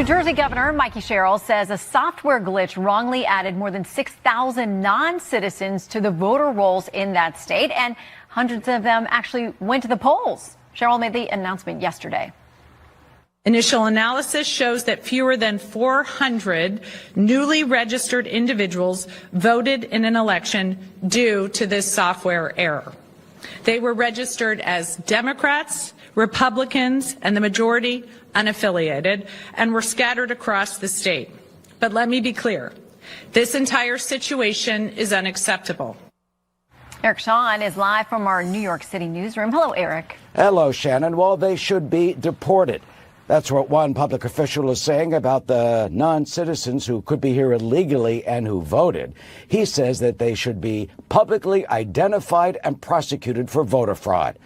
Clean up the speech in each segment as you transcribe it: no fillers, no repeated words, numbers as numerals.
Jersey Governor Mikey Sherrill says a software glitch wrongly added more than 6,000 non-citizens to the voter rolls in that state, and hundreds of them actually went to the polls. Sherrill made the announcement yesterday. Initial analysis shows that fewer than 400 newly registered individuals voted in an election due to this software error. They were registered as Democrats, Republicans, and the majority unaffiliated, and were scattered across the state. But let me be clear, this entire situation is unacceptable. Eric Shawn is live from our New York City newsroom. Hello, Eric. Hello, Shannon. Well, they should be deported. That's what one public official is saying about the non-citizens who could be here illegally and who voted. He says that they should be publicly identified and prosecuted for voter fraud.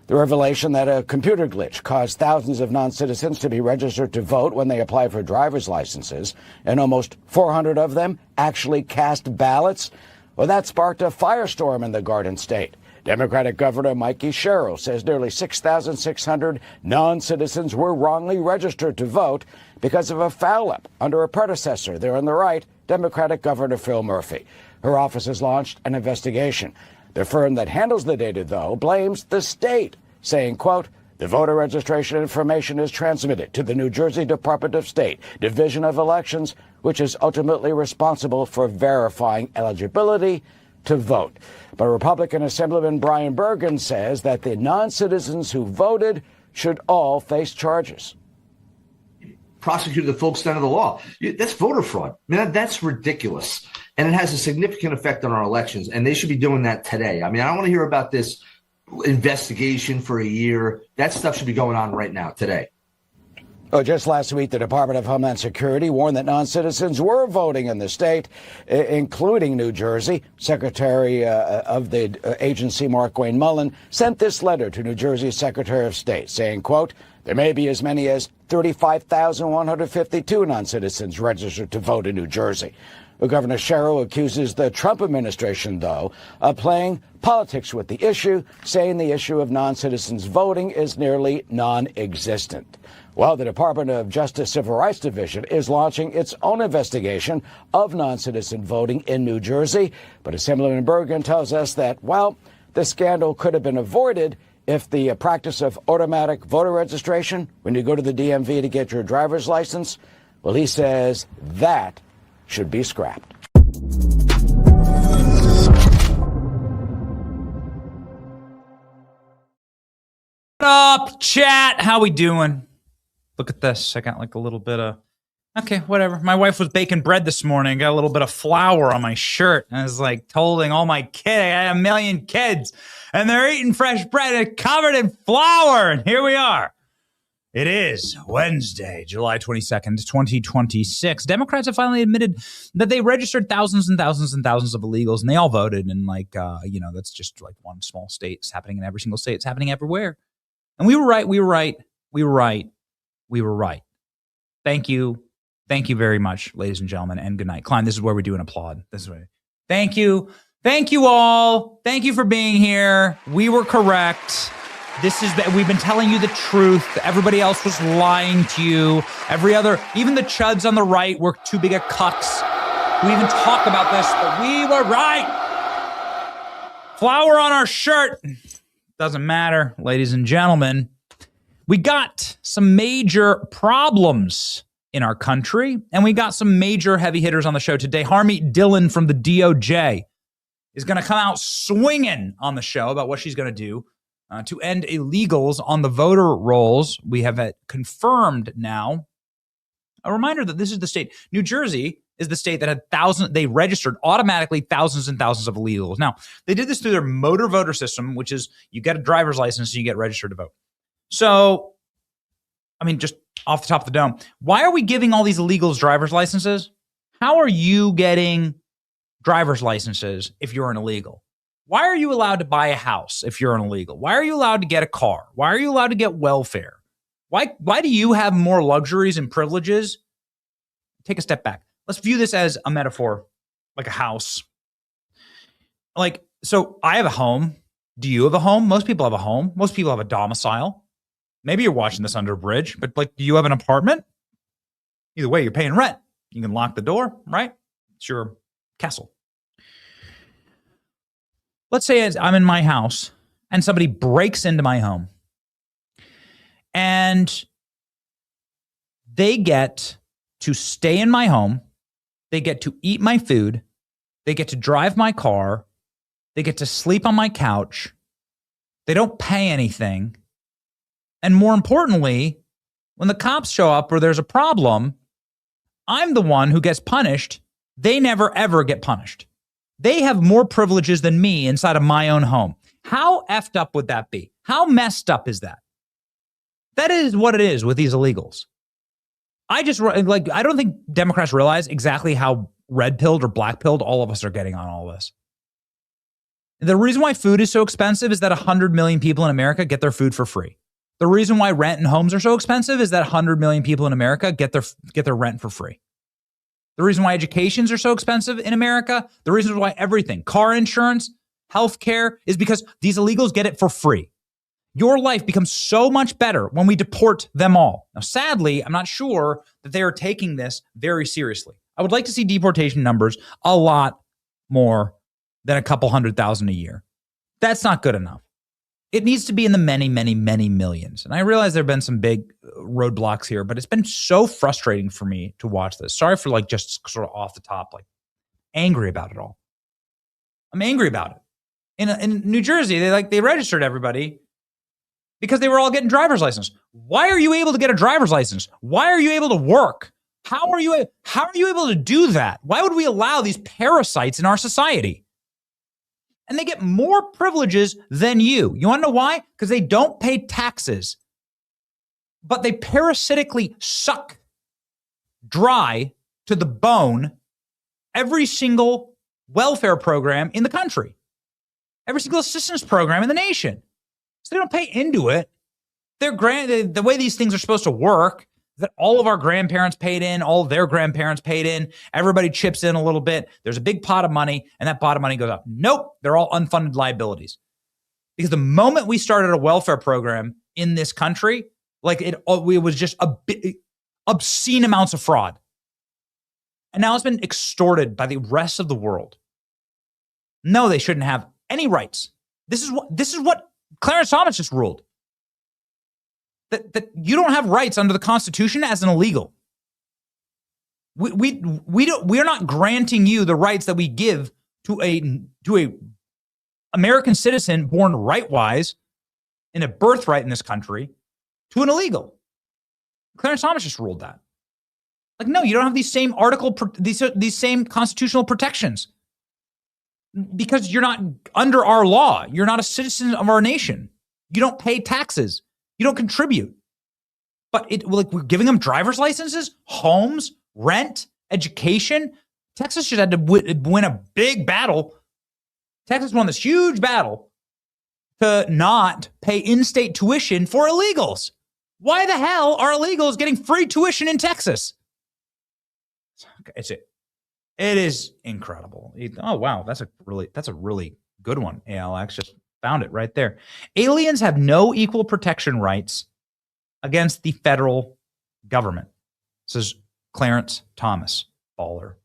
The revelation that a computer glitch caused thousands of non-citizens to be registered to vote when they applied for driver's licenses, and almost 400 of them actually cast ballots, well, that sparked a firestorm in the Garden State. Democratic Governor Mikey Sherrill says nearly 6,600 non-citizens were wrongly registered to vote because of a foul-up under a predecessor. There on the right, Democratic Governor Phil Murphy. Her office has launched an investigation. The firm that handles the data, though, blames the state, saying, quote, the voter registration information is transmitted to the New Jersey Department of State, Division of Elections, which is ultimately responsible for verifying eligibility to vote. But Republican Assemblyman Brian Bergen says that the non-citizens who voted should all face charges. Prosecute the full extent of the law. That's voter fraud. I mean, that's ridiculous. And it has a significant effect on our elections, and they should be doing that today. I mean, I don't want to hear about this investigation for a year. That stuff should be going on right now, today. Oh, just last week, the Department of Homeland Security warned that non-citizens were voting in the state, including New Jersey. Secretary of the agency, Mark Wayne Mullen, sent this letter to New Jersey's Secretary of State saying, quote, there may be as many as 35,152 non-citizens registered to vote in New Jersey. Governor Sherrill accuses the Trump administration, though, of playing politics with the issue, saying the issue of non-citizens voting is nearly non-existent. Well, the Department of Justice Civil Rights Division is launching its own investigation of non-citizen voting in New Jersey. But Assemblyman Bergen tells us that, well, the scandal could have been avoided if the practice of automatic voter registration, when you go to the DMV to get your driver's license, well, he says that should be scrapped. What up, chat? How we doing? Look at this. I got like a little bit of... Okay, whatever. My wife was baking bread this morning. Got a little bit of flour on my shirt. And I was like telling all my kids, I had 1 million kids, and they're eating fresh bread and covered in flour. And here we are. It is Wednesday, July 22nd, 2026. Democrats have finally admitted that they registered thousands and thousands and thousands of illegals, and they all voted. And that's just like one small state. It's happening in every single state. It's happening everywhere. And we were right. We were right. We were right. We were right. Thank you. Thank you very much, ladies and gentlemen, and good night. Klein, this is where we do an applaud. This is where. Thank you. Thank you all. Thank you for being here. We were correct. This is that we've been telling you the truth. Everybody else was lying to you. Even the chuds on the right were too big a cucks. We even talked about this, but we were right. Flour on our shirt. Doesn't matter, ladies and gentlemen. We got some major problems in our country, and we got some major heavy hitters on the show today. Harmeet Dillon from the DOJ is going to come out swinging on the show about what she's going to do to end illegals on the voter rolls. We have it confirmed now. A reminder that this is the state. New Jersey is the state that had they registered automatically thousands and thousands of illegals. Now, they did this through their motor voter system, which is you get a driver's license and you get registered to vote. So, I mean, just off the top of the dome, why are we giving all these illegals driver's licenses? How are you getting driver's licenses if you're an illegal? Why are you allowed to buy a house if you're an illegal? Why are you allowed to get a car? Why are you allowed to get welfare? Why do you have more luxuries and privileges? Take a step back. Let's view this as a metaphor, like a house. So I have a home. Do you have a home? Most people have a home. Most people have a domicile. Maybe you're watching this under a bridge, but do you have an apartment? Either way, you're paying rent. You can lock the door, right? It's your castle. Let's say I'm in my house and somebody breaks into my home and they get to stay in my home. They get to eat my food. They get to drive my car. They get to sleep on my couch. They don't pay anything. And more importantly, when the cops show up or there's a problem, I'm the one who gets punished. They never, ever get punished. They have more privileges than me inside of my own home. How effed up would that be? How messed up is that? That is what it is with these illegals. I don't think Democrats realize exactly how red-pilled or black-pilled all of us are getting on all this. The reason why food is so expensive is that 100 million people in America get their food for free. The reason why rent and homes are so expensive is that 100 million people in America get their rent for free. The reason why educations are so expensive in America, the reason why everything, car insurance, healthcare, is because these illegals get it for free. Your life becomes so much better when we deport them all. Now, sadly, I'm not sure that they are taking this very seriously. I would like to see deportation numbers a lot more than a couple 100,000 a year. That's not good enough. It needs to be in the many, many, many millions. And I realize there have been some big roadblocks here, but it's been so frustrating for me to watch this. Sorry for just sort of off the top, angry about it all. I'm angry about it. In New Jersey, they registered everybody because they were all getting driver's license. Why are you able to get a driver's license? Why are you able to work? How are you able to do that? Why would we allow these parasites in our society? And they get more privileges than you. You want to know why? Because they don't pay taxes, but they parasitically suck dry to the bone every single welfare program in the country, every single assistance program in the nation. So they don't pay into it. The way these things are supposed to work, that all of our grandparents paid in, all of their grandparents paid in, everybody chips in a little bit. There's a big pot of money, and that pot of money goes up. Nope, they're all unfunded liabilities. Because the moment we started a welfare program in this country, it was just obscene amounts of fraud. And now it's been extorted by the rest of the world. No, they shouldn't have any rights. This is what Clarence Thomas just ruled. That you don't have rights under the Constitution as an illegal. We're not granting you the rights that we give to a American citizen born right-wise in a birthright in this country to an illegal. Clarence Thomas just ruled that. No, you don't have these same constitutional protections because you're not under our law. You're not a citizen of our nation. You don't pay taxes. You don't contribute. But we're giving them driver's licenses, homes, rent, education. Texas just had to win a big battle. Texas won this huge battle to not pay in-state tuition for illegals. Why the hell are illegals getting free tuition in Texas? It is incredible. Oh, wow. That's a really good one. ALX just found it right there. Aliens have no equal protection rights against the federal government, says Clarence Thomas. Baller.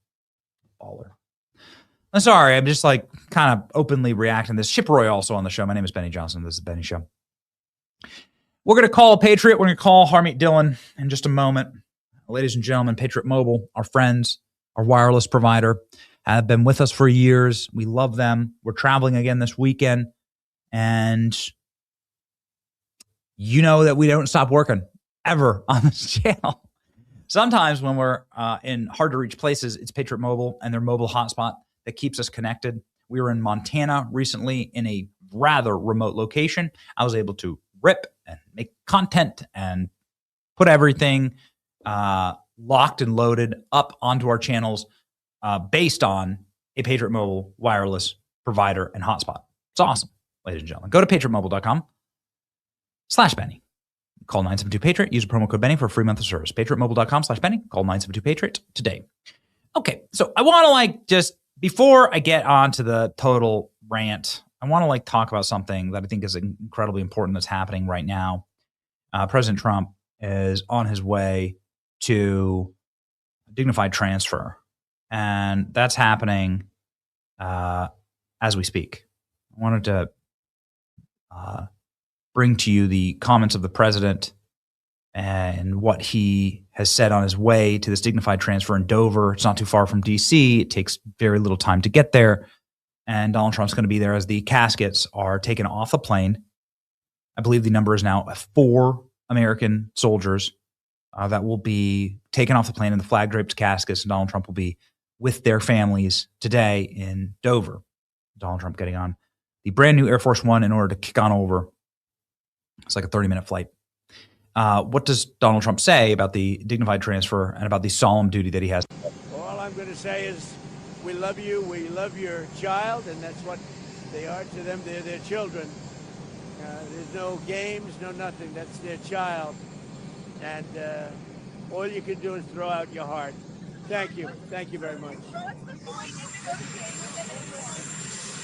I'm sorry. I'm just kind of openly reacting to this. Chip Roy also on the show. My name is Benny Johnson. This is Benny Show. We're going to call a Patriot. We're going to call Harmeet Dillon in just a moment. Ladies and gentlemen, Patriot Mobile, our friends, our wireless provider, have been with us for years. We love them. We're traveling again this weekend. And you know that we don't stop working ever on this channel. Sometimes when we're in hard-to-reach places, it's Patriot Mobile and their mobile hotspot that keeps us connected. We were in Montana recently in a rather remote location. I was able to rip and make content and put everything locked and loaded up onto our channels based on a Patriot Mobile wireless provider and hotspot. It's awesome, ladies and gentlemen. Go to patriotmobile.com/Benny. Call 972-PATRIOT. Use the promo code Benny for a free month of service. patriotmobile.com/Benny. Call 972-PATRIOT today. Okay, so I want to just, before I get on to the total rant, I want to talk about something that I think is incredibly important that's happening right now. President Trump is on his way to dignified transfer. And that's happening as we speak. I wanted to bring to you the comments of the president and what he has said on his way to this dignified transfer in Dover. It's not too far from D.C. It takes very little time to get there. And Donald Trump's going to be there as the caskets are taken off the plane. I believe the number is now 4 American soldiers that will be taken off the plane in the flag-draped caskets, and Donald Trump will be with their families today in Dover. Donald Trump getting on the brand new Air Force One in order to kick on over. It's like a 30-minute flight. What does Donald Trump say about the dignified transfer and about the solemn duty that he has? All I'm going to say is we love you, we love your child, and that's what they are to them. They're their children. There's no games, no nothing. That's their child. And all you can do is throw out your heart. Thank you. Thank you very much.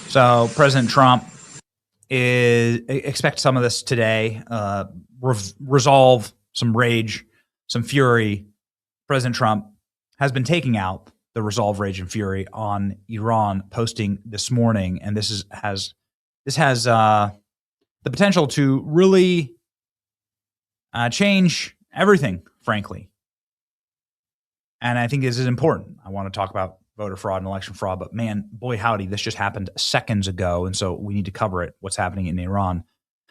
So President Trump expect some of this today. Resolve some rage, some fury. President Trump has been taking out the resolve, rage, and fury on Iran, posting this morning, and this has the potential to really change everything, frankly. And I think this is important. I want to talk about voter fraud and election fraud, but man, boy howdy, this just happened seconds ago, and so we need to cover it, what's happening in Iran.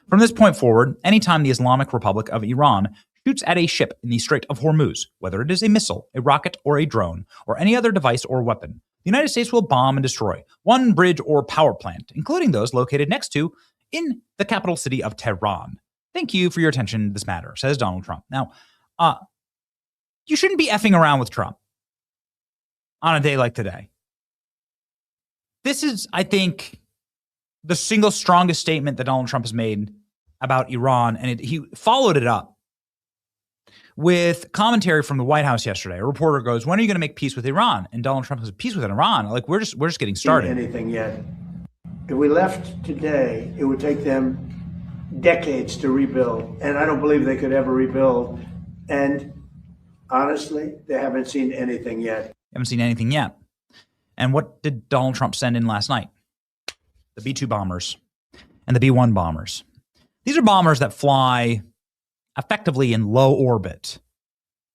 From this point forward, anytime the Islamic Republic of Iran shoots at a ship in the Strait of Hormuz, whether it is a missile, a rocket, or a drone, or any other device or weapon, the United States will bomb and destroy one bridge or power plant, including those located next to in the capital city of Tehran. Thank you for your attention to this matter, says Donald Trump. Now, you shouldn't be effing around with Trump on a day like today. This is, I think, the single strongest statement that Donald Trump has made about Iran, and he followed it up with commentary from the White House yesterday. A reporter goes, "When are you going to make peace with Iran?" And Donald Trump says, "Peace with Iran? Like we're just getting started." Anything yet? If we left today, it would take them decades to rebuild, and I don't believe they could ever rebuild. And honestly, they haven't seen anything yet. Haven't seen anything yet. And what did Donald Trump send in last night? The B-2 bombers and the B-1 bombers. These are bombers that fly effectively in low orbit.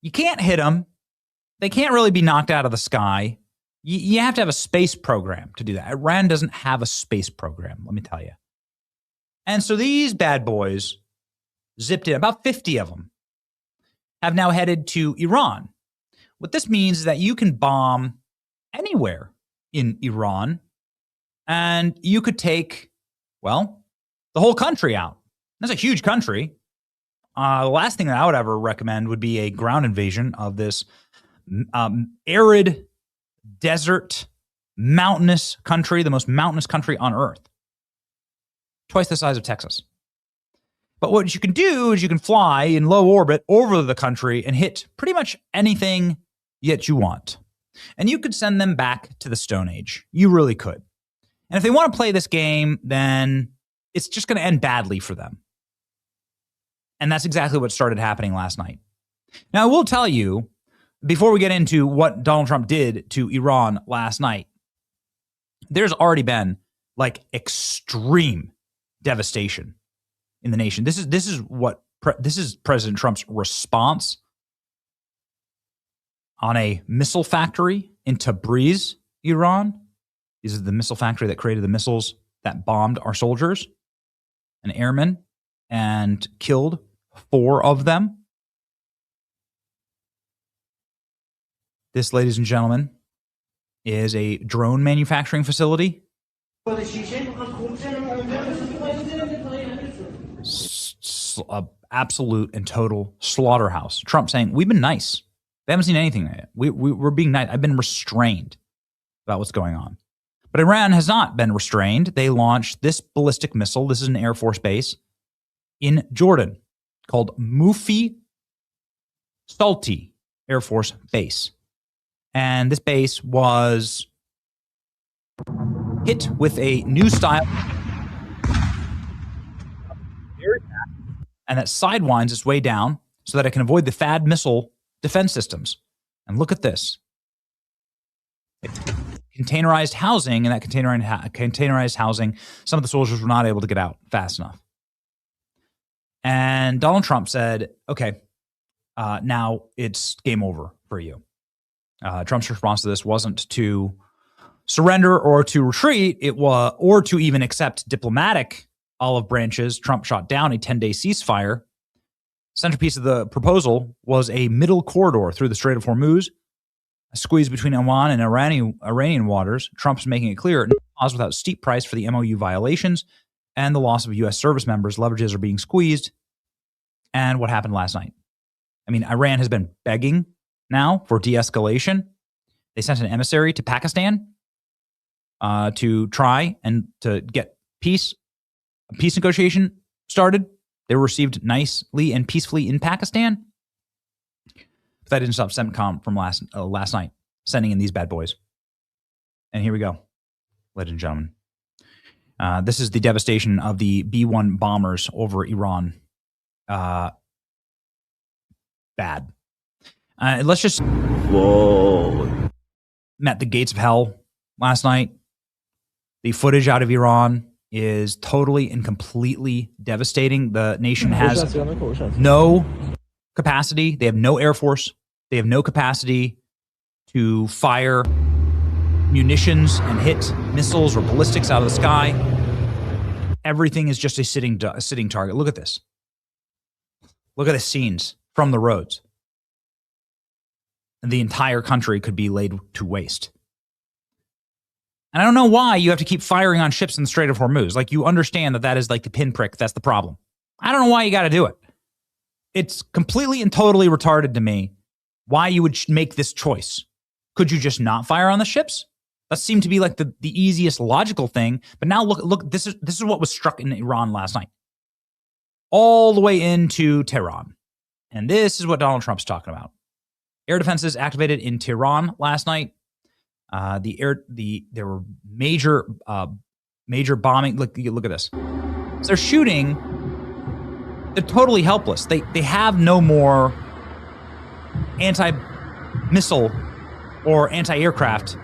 You can't hit them. They can't really be knocked out of the sky. You have to have a space program to do that. Iran doesn't have a space program, let me tell you. And so these bad boys zipped in, about 50 of them, have now headed to Iran. What this means is that you can bomb anywhere in Iran, and you could take, well, the whole country out. That's a huge country. The last thing that I would ever recommend would be a ground invasion of this arid, desert, mountainous country, the most mountainous country on earth. Twice the size of Texas. But what you can do is you can fly in low orbit over the country and hit pretty much anything yet you want. And you could send them back to the Stone Age. You really could. And if they want to play this game, then it's just going to end badly for them. And that's exactly what started happening last night. Now, I will tell you, before we get into what Donald Trump did to Iran last night, there's already been like extreme devastation in the nation. This is President Trump's response on a missile factory in Tabriz, Iran. This is the missile factory that created the missiles that bombed our soldiers and airmen and killed 4 of them. This, ladies and gentlemen, is a drone manufacturing facility. Absolute and total slaughterhouse. Trump saying, we've been nice. They haven't seen anything yet. We're being nice. I've been restrained about what's going on. But Iran has not been restrained. They launched this ballistic missile. This is an Air Force base in Jordan called Mufi Salti Air Force Base. And this base was hit with a new style and that sidewinds its way down so that it can avoid the THAAD missile defense systems. And look at this. Containerized housing, and that containerized housing, some of the soldiers were not able to get out fast enough. And Donald Trump said, okay, now it's game over for you. Trump's response to this wasn't to surrender or to retreat, or to even accept diplomatic olive branches. Trump shot down a 10-day ceasefire. Centerpiece of the proposal was a middle corridor through the Strait of Hormuz, a squeeze between Oman and Iranian waters. Trump's making it clear, no pause without steep price for the MOU violations and the loss of U.S. service members. Leverages are being squeezed. And what happened last night? I mean, Iran has been begging now for de-escalation. They sent an emissary to Pakistan to try and to get peace negotiation started. They were received nicely and peacefully in Pakistan. But that didn't stop CENTCOM from last night sending in these bad boys. And here we go, ladies and gentlemen. This is the devastation of the B-1 bombers over Iran. Bad. Let's just... Whoa. Met the gates of hell last night. The footage out of Iran is totally and completely devastating. The nation has no capacity. They have no air force. They have no capacity to fire munitions and hit missiles or ballistics out of the sky. Everything is just a sitting target. Look at this. Look at the scenes from the roads. And the entire country could be laid to waste. And I don't know why you have to keep firing on ships in the Strait of Hormuz. Like, you understand that is like the pinprick. That's the problem. I don't know why you got to do it. It's completely and totally retarded to me why you would make this choice. Could you just not fire on the ships? That seemed to be like the easiest logical thing. But now look, this is what was struck in Iran last night. All the way into Tehran. And this is what Donald Trump's talking about. Air defenses activated in Tehran last night. There were major bombing. Look at this. So they're shooting. They're totally helpless. They have no more anti-missile or anti-aircraft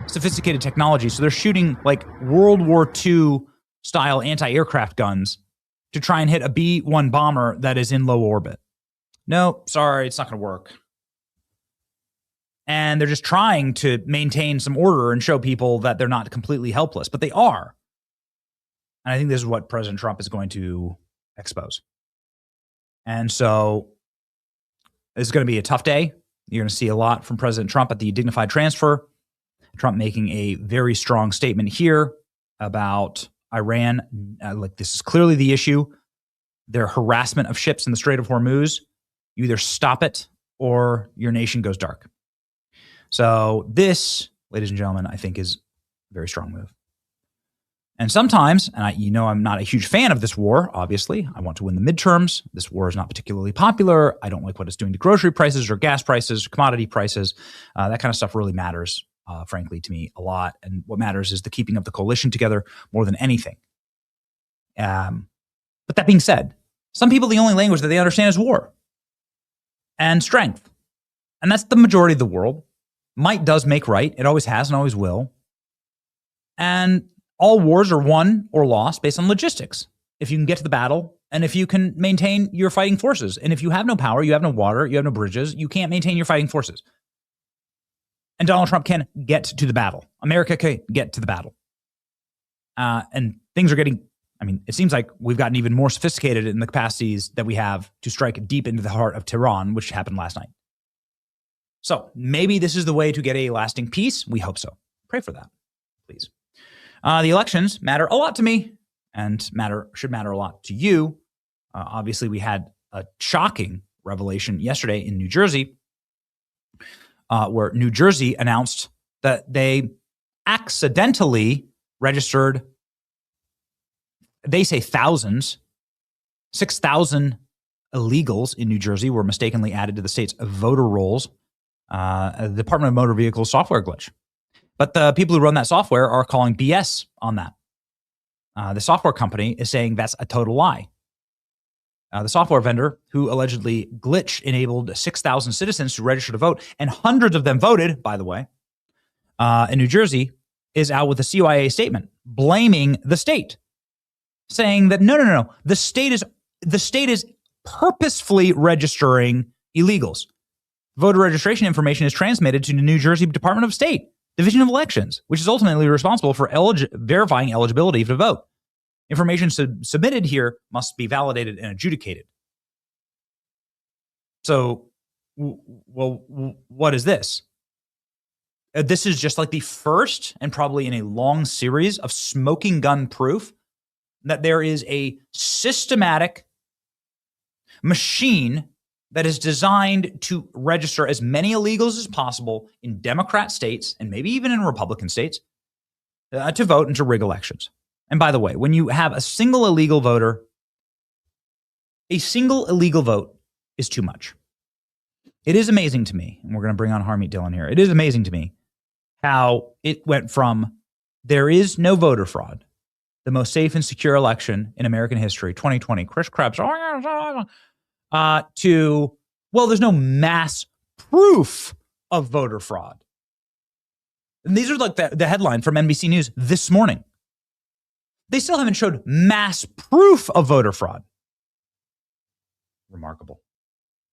sophisticated technology. So they're shooting like World War II style anti-aircraft guns to try and hit a B-1 bomber that is in low orbit. No, sorry, it's not going to work. And they're just trying to maintain some order and show people that they're not completely helpless, but they are. And I think this is what President Trump is going to expose. And so it's going to be a tough day. You're going to see a lot from President Trump at the dignified transfer. Trump making a very strong statement here about Iran. Like, this is clearly the issue. Their harassment of ships in the Strait of Hormuz. You either stop it or your nation goes dark. So this, ladies and gentlemen, I think is a very strong move. And sometimes, and I'm not a huge fan of this war, obviously. I want to win the midterms. This war is not particularly popular. I don't like what it's doing to grocery prices or gas prices, commodity prices. That kind of stuff really matters, frankly, to me a lot. And what matters is the keeping of the coalition together more than anything. But that being said, some people, the only language that they understand is war and strength. And that's the majority of the world. Might does make right. It always has and always will. And all wars are won or lost based on logistics. If you can get to the battle and if you can maintain your fighting forces. And if you have no power, you have no water, you have no bridges, you can't maintain your fighting forces. And Donald Trump can get to the battle. America can get to the battle. And things are getting, it seems like we've gotten even more sophisticated in the capacities that we have to strike deep into the heart of Tehran, which happened last night. So maybe this is the way to get a lasting peace. We hope so. Pray for that, please. The elections matter a lot to me and should matter a lot to you. Obviously, we had a shocking revelation yesterday in New Jersey, where New Jersey announced that they accidentally registered, they say thousands, 6,000 illegals in New Jersey were mistakenly added to the state's voter rolls. The Department of Motor Vehicles software glitch. But the people who run that software are calling BS on that. The software company is saying that's a total lie. The software vendor who allegedly glitch-enabled 6,000 citizens to register to vote, and hundreds of them voted, by the way, in New Jersey, is out with a CYA statement blaming the state, saying that no, the state is purposefully registering illegals. Voter registration information is transmitted to the New Jersey Department of State, Division of Elections, which is ultimately responsible for verifying eligibility to vote. Information submitted here must be validated and adjudicated. So, well, what is this? This is just like the first and probably in a long series of smoking gun proof that there is a systematic machine that is designed to register as many illegals as possible in Democrat states and maybe even in Republican states to vote and to rig elections. And by the way, when you have a single illegal voter, a single illegal vote is too much. It is amazing to me, and we're going to bring on Harmeet Dillon here. It is amazing to me how it went from there is no voter fraud, the most safe and secure election in American history, 2020, Chris Krebs, to, well, there's no mass proof of voter fraud. And these are like the headline from NBC News this morning. They still haven't showed mass proof of voter fraud. Remarkable.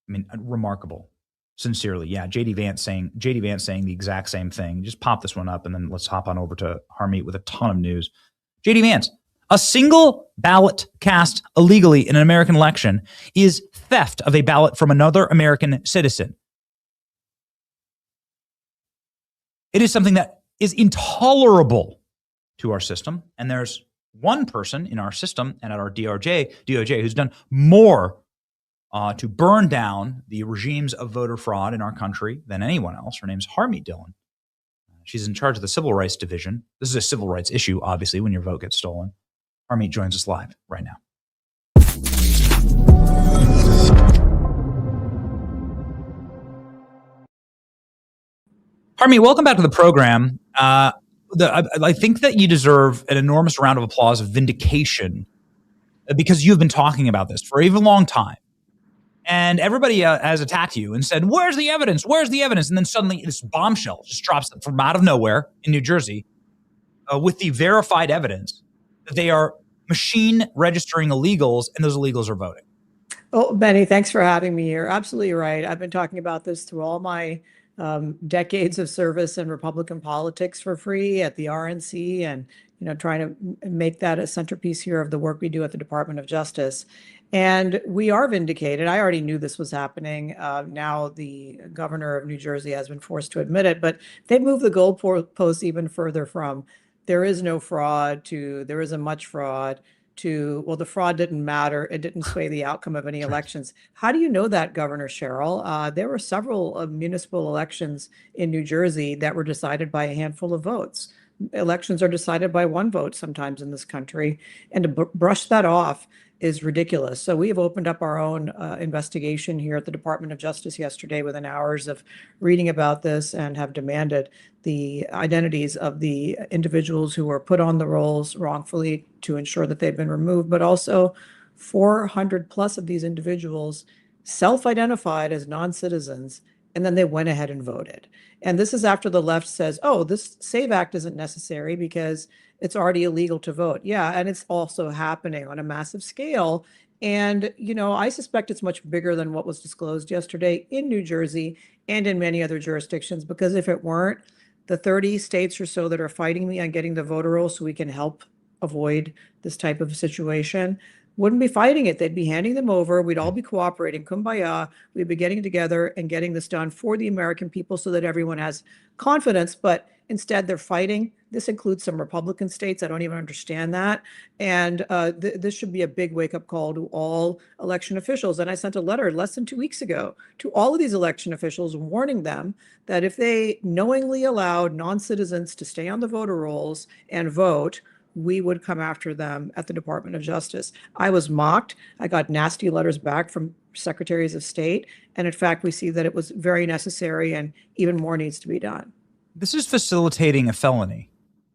I mean, remarkable. Sincerely. Yeah, JD Vance saying the exact same thing. Just pop this one up and then let's hop on over to Harmeet with a ton of news. JD Vance, a single ballot cast illegally in an American election is theft of a ballot from another American citizen. It is something that is intolerable to our system, and there's one person in our system and at our DOJ who's done more to burn down the regimes of voter fraud in our country than anyone else. Her name's Harmeet Dillon. She's in charge of the Civil Rights Division. This is a civil rights issue, obviously, when your vote gets stolen. Harmeet joins us live right now. Harmeet, welcome back to the program. I think that you deserve an enormous round of applause of vindication because you've been talking about this for even a long time. And everybody has attacked you and said, where's the evidence? Where's the evidence? And then suddenly this bombshell just drops from out of nowhere in New Jersey with the verified evidence that they are machine registering illegals and those illegals are voting. Oh, Benny, thanks for having me here. Absolutely right. I've been talking about this through all my decades of service in Republican politics for free at the RNC and, trying to make that a centerpiece here of the work we do at the Department of Justice. And we are vindicated. I already knew this was happening. Now the governor of New Jersey has been forced to admit it, but they moved the goalposts even further from there is no fraud to there isn't much fraud to, well, the fraud didn't matter. It didn't sway the outcome of any elections. How do you know that, Governor Sherrill? There were several municipal elections in New Jersey that were decided by a handful of votes. Elections are decided by one vote sometimes in this country, and to brush that off is ridiculous. So we have opened up our own investigation here at the Department of Justice yesterday within hours of reading about this and have demanded the identities of the individuals who were put on the rolls wrongfully to ensure that they've been removed, but also 400 plus of these individuals self-identified as non-citizens, and then they went ahead and voted. And this is after the left says, oh, this SAVE Act isn't necessary because it's already illegal to vote. Yeah, and it's also happening on a massive scale. And, I suspect it's much bigger than what was disclosed yesterday in New Jersey and in many other jurisdictions, because if it weren't, the 30 states or so that are fighting me on getting the voter roll so we can help avoid this type of situation wouldn't be fighting it. They'd be handing them over. We'd all be cooperating. Kumbaya. We'd be getting together and getting this done for the American people so that everyone has confidence. But instead, they're fighting. This includes some Republican states. I don't even understand that. And this should be a big wake-up call to all election officials. And I sent a letter less than 2 weeks ago to all of these election officials warning them that if they knowingly allowed non-citizens to stay on the voter rolls and vote, we would come after them at the Department of Justice. I was mocked. I got nasty letters back from secretaries of state. And in fact, we see that it was very necessary and even more needs to be done. This is facilitating a felony,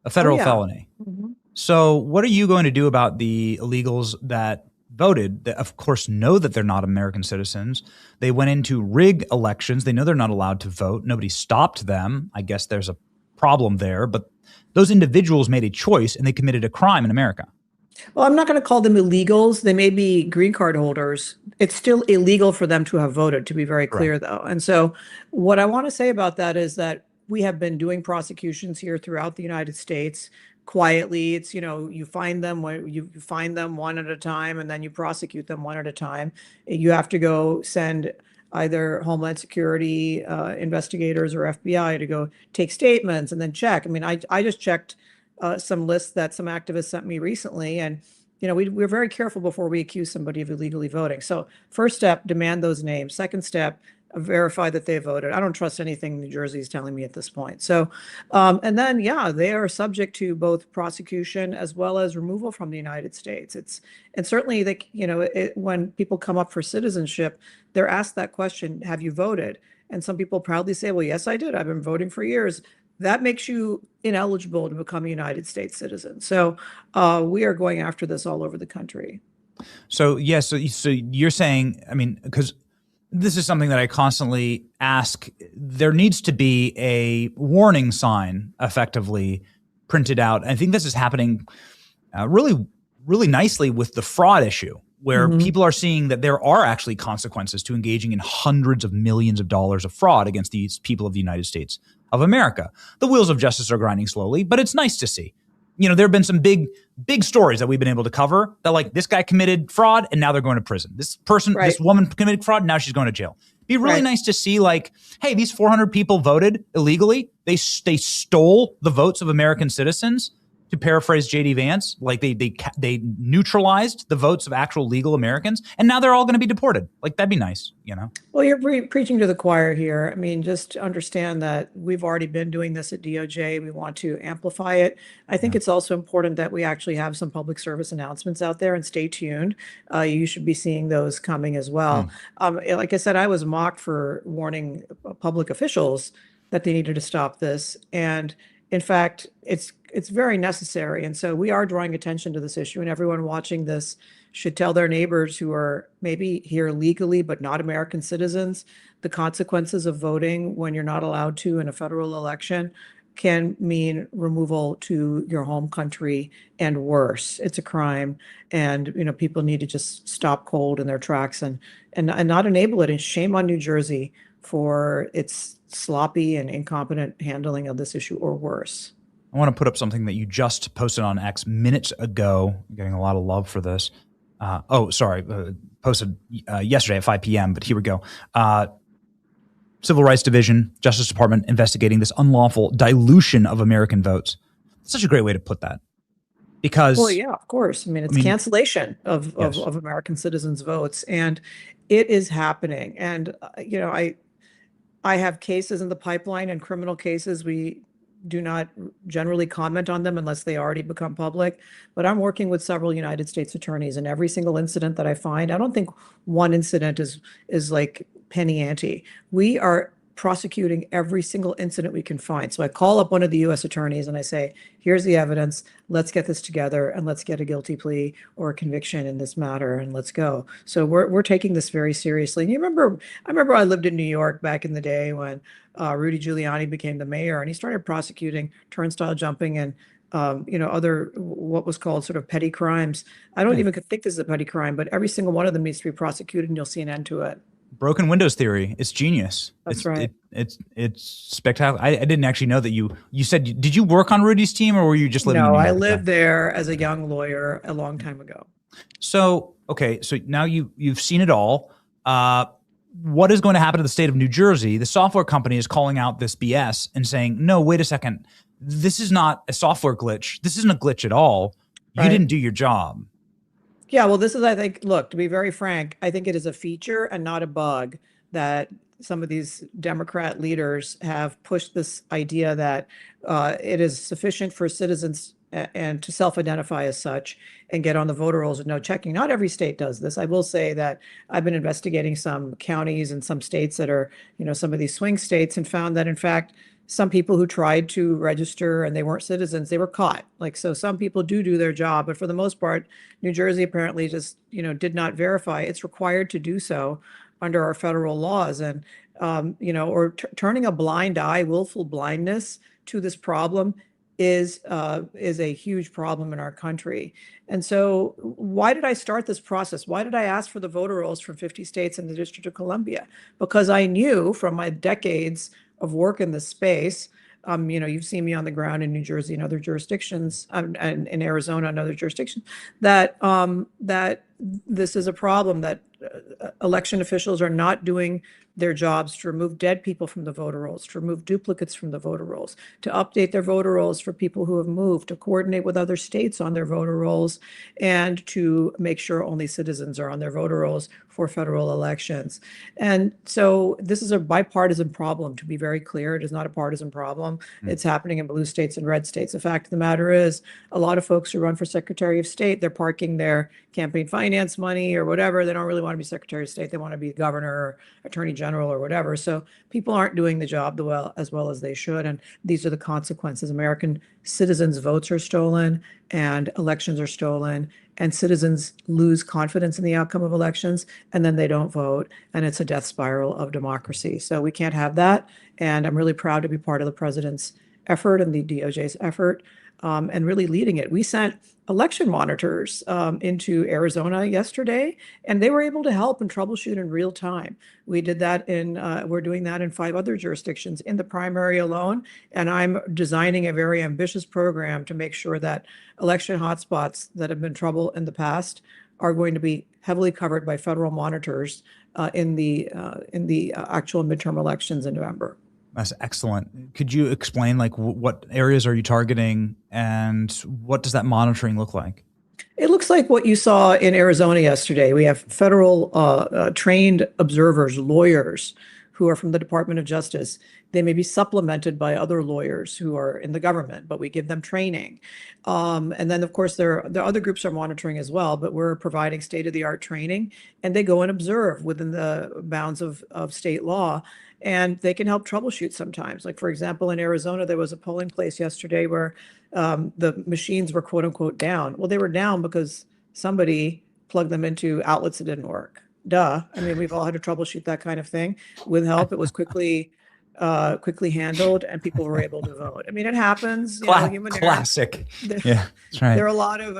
a federal felony. Mm-hmm. So what are you going to do about the illegals that voted, that of course know that they're not American citizens. They went in to rig elections. They know they're not allowed to vote. Nobody stopped them. I guess there's a problem there, but those individuals made a choice and they committed a crime in America. Well, I'm not going to call them illegals. They may be green card holders. It's still illegal for them to have voted, to be very clear, though. And so what I want to say about that is that we have been doing prosecutions here throughout the United States quietly. It's, you find them one at a time, and then you prosecute them one at a time. You have to go send either Homeland Security investigators or FBI to go take statements and then check. I mean, I just checked some lists that some activists sent me recently, and we're very careful before we accuse somebody of illegally voting. So first step, demand those names. Second step, verify that they voted. I don't trust anything New Jersey is telling me at this point. So, and then, they are subject to both prosecution as well as removal from the United States. And certainly when people come up for citizenship, they're asked that question, have you voted? And some people proudly say, well, yes, I did. I've been voting for years. That makes you ineligible to become a United States citizen. So we are going after this all over the country. So, so you're saying, I mean, because this is something that I constantly ask. There needs to be a warning sign effectively printed out. I think this is happening really, really nicely with the fraud issue, where people are seeing that there are actually consequences to engaging in hundreds of millions of dollars of fraud against these people of the United States of America. The wheels of justice are grinding slowly, but it's nice to see. There have been some big stories that we've been able to cover that, like, this guy committed fraud and now they're going to prison. This person, this woman committed fraud and now she's going to jail. It'd be really nice to see, like, hey, these 400 people voted illegally. They stole the votes of American citizens. To paraphrase J.D. Vance, like they neutralized the votes of actual legal Americans, and now they're all going to be deported. Like, that'd be nice, Well, you're preaching to the choir here. I mean, just understand that we've already been doing this at DOJ. We want to amplify it. I think it's also important that we actually have some public service announcements out there, and stay tuned. You should be seeing those coming as well. Like I said, I was mocked for warning public officials that they needed to stop this, and in fact, it's very necessary. And so we are drawing attention to this issue, and everyone watching this should tell their neighbors who are maybe here legally but not American citizens the consequences of voting when you're not allowed to in a federal election can mean removal to your home country and worse. It's a crime, and people need to just stop cold in their tracks and not enable it. And shame on New Jersey for its sloppy and incompetent handling of this issue, or worse. I want to put up something that you just posted on X minutes ago. I'm getting a lot of love for this. Posted yesterday at 5 p.m., but here we go. Civil Rights Division, Justice Department investigating this unlawful dilution of American votes. Such a great way to put that. Because, well, yeah, of course. I mean, it's cancellation of American citizens' votes, and it is happening. And I have cases in the pipeline, and criminal cases. We do not generally comment on them unless they already become public. But I'm working with several United States attorneys, and every single incident that I find, I don't think one incident is like penny ante. We are prosecuting every single incident we can find. So I call up one of the U.S. attorneys and I say, here's the evidence. Let's get this together and let's get a guilty plea or a conviction in this matter, and let's go. So we're taking this very seriously. And I remember I lived in New York back in the day when Rudy Giuliani became the mayor, and he started prosecuting turnstile jumping and other what was called sort of petty crimes. I don't even think this is a petty crime, but every single one of them needs to be prosecuted, and you'll see an end to it. Broken windows theory. It's genius. That's right. It's spectacular. I didn't actually know that you said, did you work on Rudy's team, or were you just living in New York? No, I lived there as a young lawyer a long time ago. So, okay. So now you've seen it all. What is going to happen to the state of New Jersey? The software company is calling out this BS and saying, no, wait a second. This is not a software glitch. This isn't a glitch at all. You didn't do your job. Yeah, well, this is, I think, look, to be very frank, I think it is a feature and not a bug that some of these Democrat leaders have pushed this idea that it is sufficient for citizens and to self-identify as such and get on the voter rolls with no checking. Not every state does this. I will say that I've been investigating some counties and some states that are, some of these swing states, and found that, in fact, some people who tried to register and they weren't citizens, they were caught. Like, so some people do their job, but for the most part, New Jersey apparently just, did not verify. It's required to do so under our federal laws. And, or turning a blind eye, willful blindness to this problem is a huge problem in our country. And so why did I start this process? Why did I ask for the voter rolls from 50 states and the District of Columbia? Because I knew from my decades of work in this space, you've seen me on the ground in New Jersey and other jurisdictions, and in Arizona and other jurisdictions, that this is a problem, that election officials are not doing their jobs to remove dead people from the voter rolls, to remove duplicates from the voter rolls, to update their voter rolls for people who have moved, to coordinate with other states on their voter rolls, and to make sure only citizens are on their voter rolls for federal elections. And so this is a bipartisan problem, to be very clear. It is not a partisan problem. It's happening in blue states and red states. The fact of the matter is, a lot of folks who run for Secretary of State, they're parking their campaign finance money or whatever. They don't really want to be Secretary of State. They want to be governor or attorney general or whatever. So people aren't doing the job as well as they should. And these are the consequences. American citizens' votes are stolen and elections are stolen, and citizens lose confidence in the outcome of elections, and then they don't vote, and it's a death spiral of democracy. So we can't have that. And I'm really proud to be part of the president's effort and the DOJ's effort, and really leading it. We sent election monitors into Arizona yesterday, and they were able to help and troubleshoot in real time. We did that we're doing that in 5 other jurisdictions in the primary alone. And I'm designing a very ambitious program to make sure that election hotspots that have been trouble in the past are going to be heavily covered by federal monitors in the actual midterm elections in November. That's excellent. Could you explain, like, what areas are you targeting and what does that monitoring look like? It looks like what you saw in Arizona yesterday. We have federal trained observers, lawyers who are from the Department of Justice. They may be supplemented by other lawyers who are in the government, but we give them training. And then, of course, the other groups are monitoring as well, but we're providing state-of-the-art training, and they go and observe within the bounds of state law. And they can help troubleshoot sometimes. Like, for example, in Arizona, there was a polling place yesterday where the machines were quote unquote down. Well, they were down because somebody plugged them into outlets that didn't work. Duh. I mean, we've all had to troubleshoot that kind of thing. With help, it was quickly handled, and people were able to vote. I mean, it happens. Human error. Classic. Yeah, that's right. There are a lot of,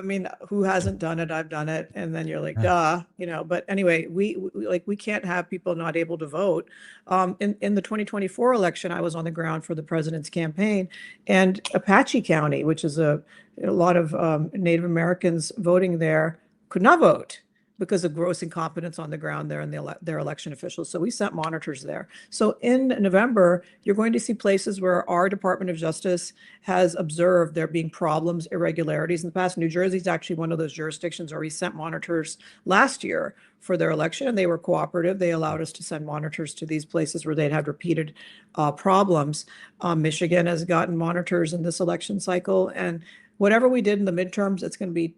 who hasn't done it? I've done it. And then you're like, duh, but anyway, we can't have people not able to vote. In the 2024 election, I was on the ground for the president's campaign, and Apache County, which is a lot of Native Americans voting there, could not vote because of gross incompetence on the ground there and their election officials. So we sent monitors there. So in November, you're going to see places where our Department of Justice has observed there being problems, irregularities in the past. New Jersey is actually one of those jurisdictions where we sent monitors last year for their election, and they were cooperative. They allowed us to send monitors to these places where they'd had repeated problems. Michigan has gotten monitors in this election cycle, and whatever we did in the midterms, it's going to be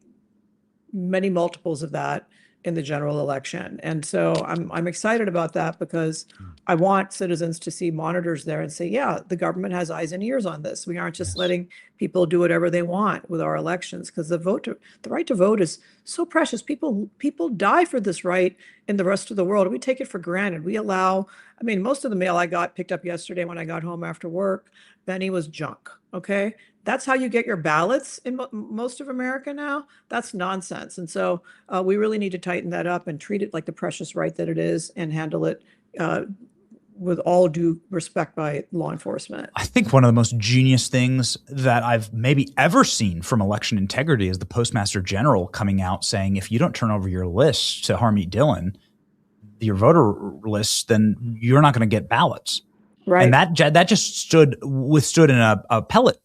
many multiples of that in the general election. And so I'm excited about that, because I want citizens to see monitors there and say, yeah, the government has eyes and ears on this. We aren't just letting people do whatever they want with our elections, because the right to vote is so precious. People die for this right in the rest of the world. We take it for granted. We allow, most of the mail I got picked up yesterday when I got home after work, Benny, was junk. Okay. That's how you get your ballots in most of America now. That's nonsense. And so we really need to tighten that up and treat it like the precious right that it is, and handle it with all due respect by law enforcement. I think one of the most genius things that I've maybe ever seen from election integrity is the Postmaster General coming out saying, if you don't turn over your list to Harmeet Dillon, your voter list, then you're not going to get ballots. Right. And that just withstood in a appellate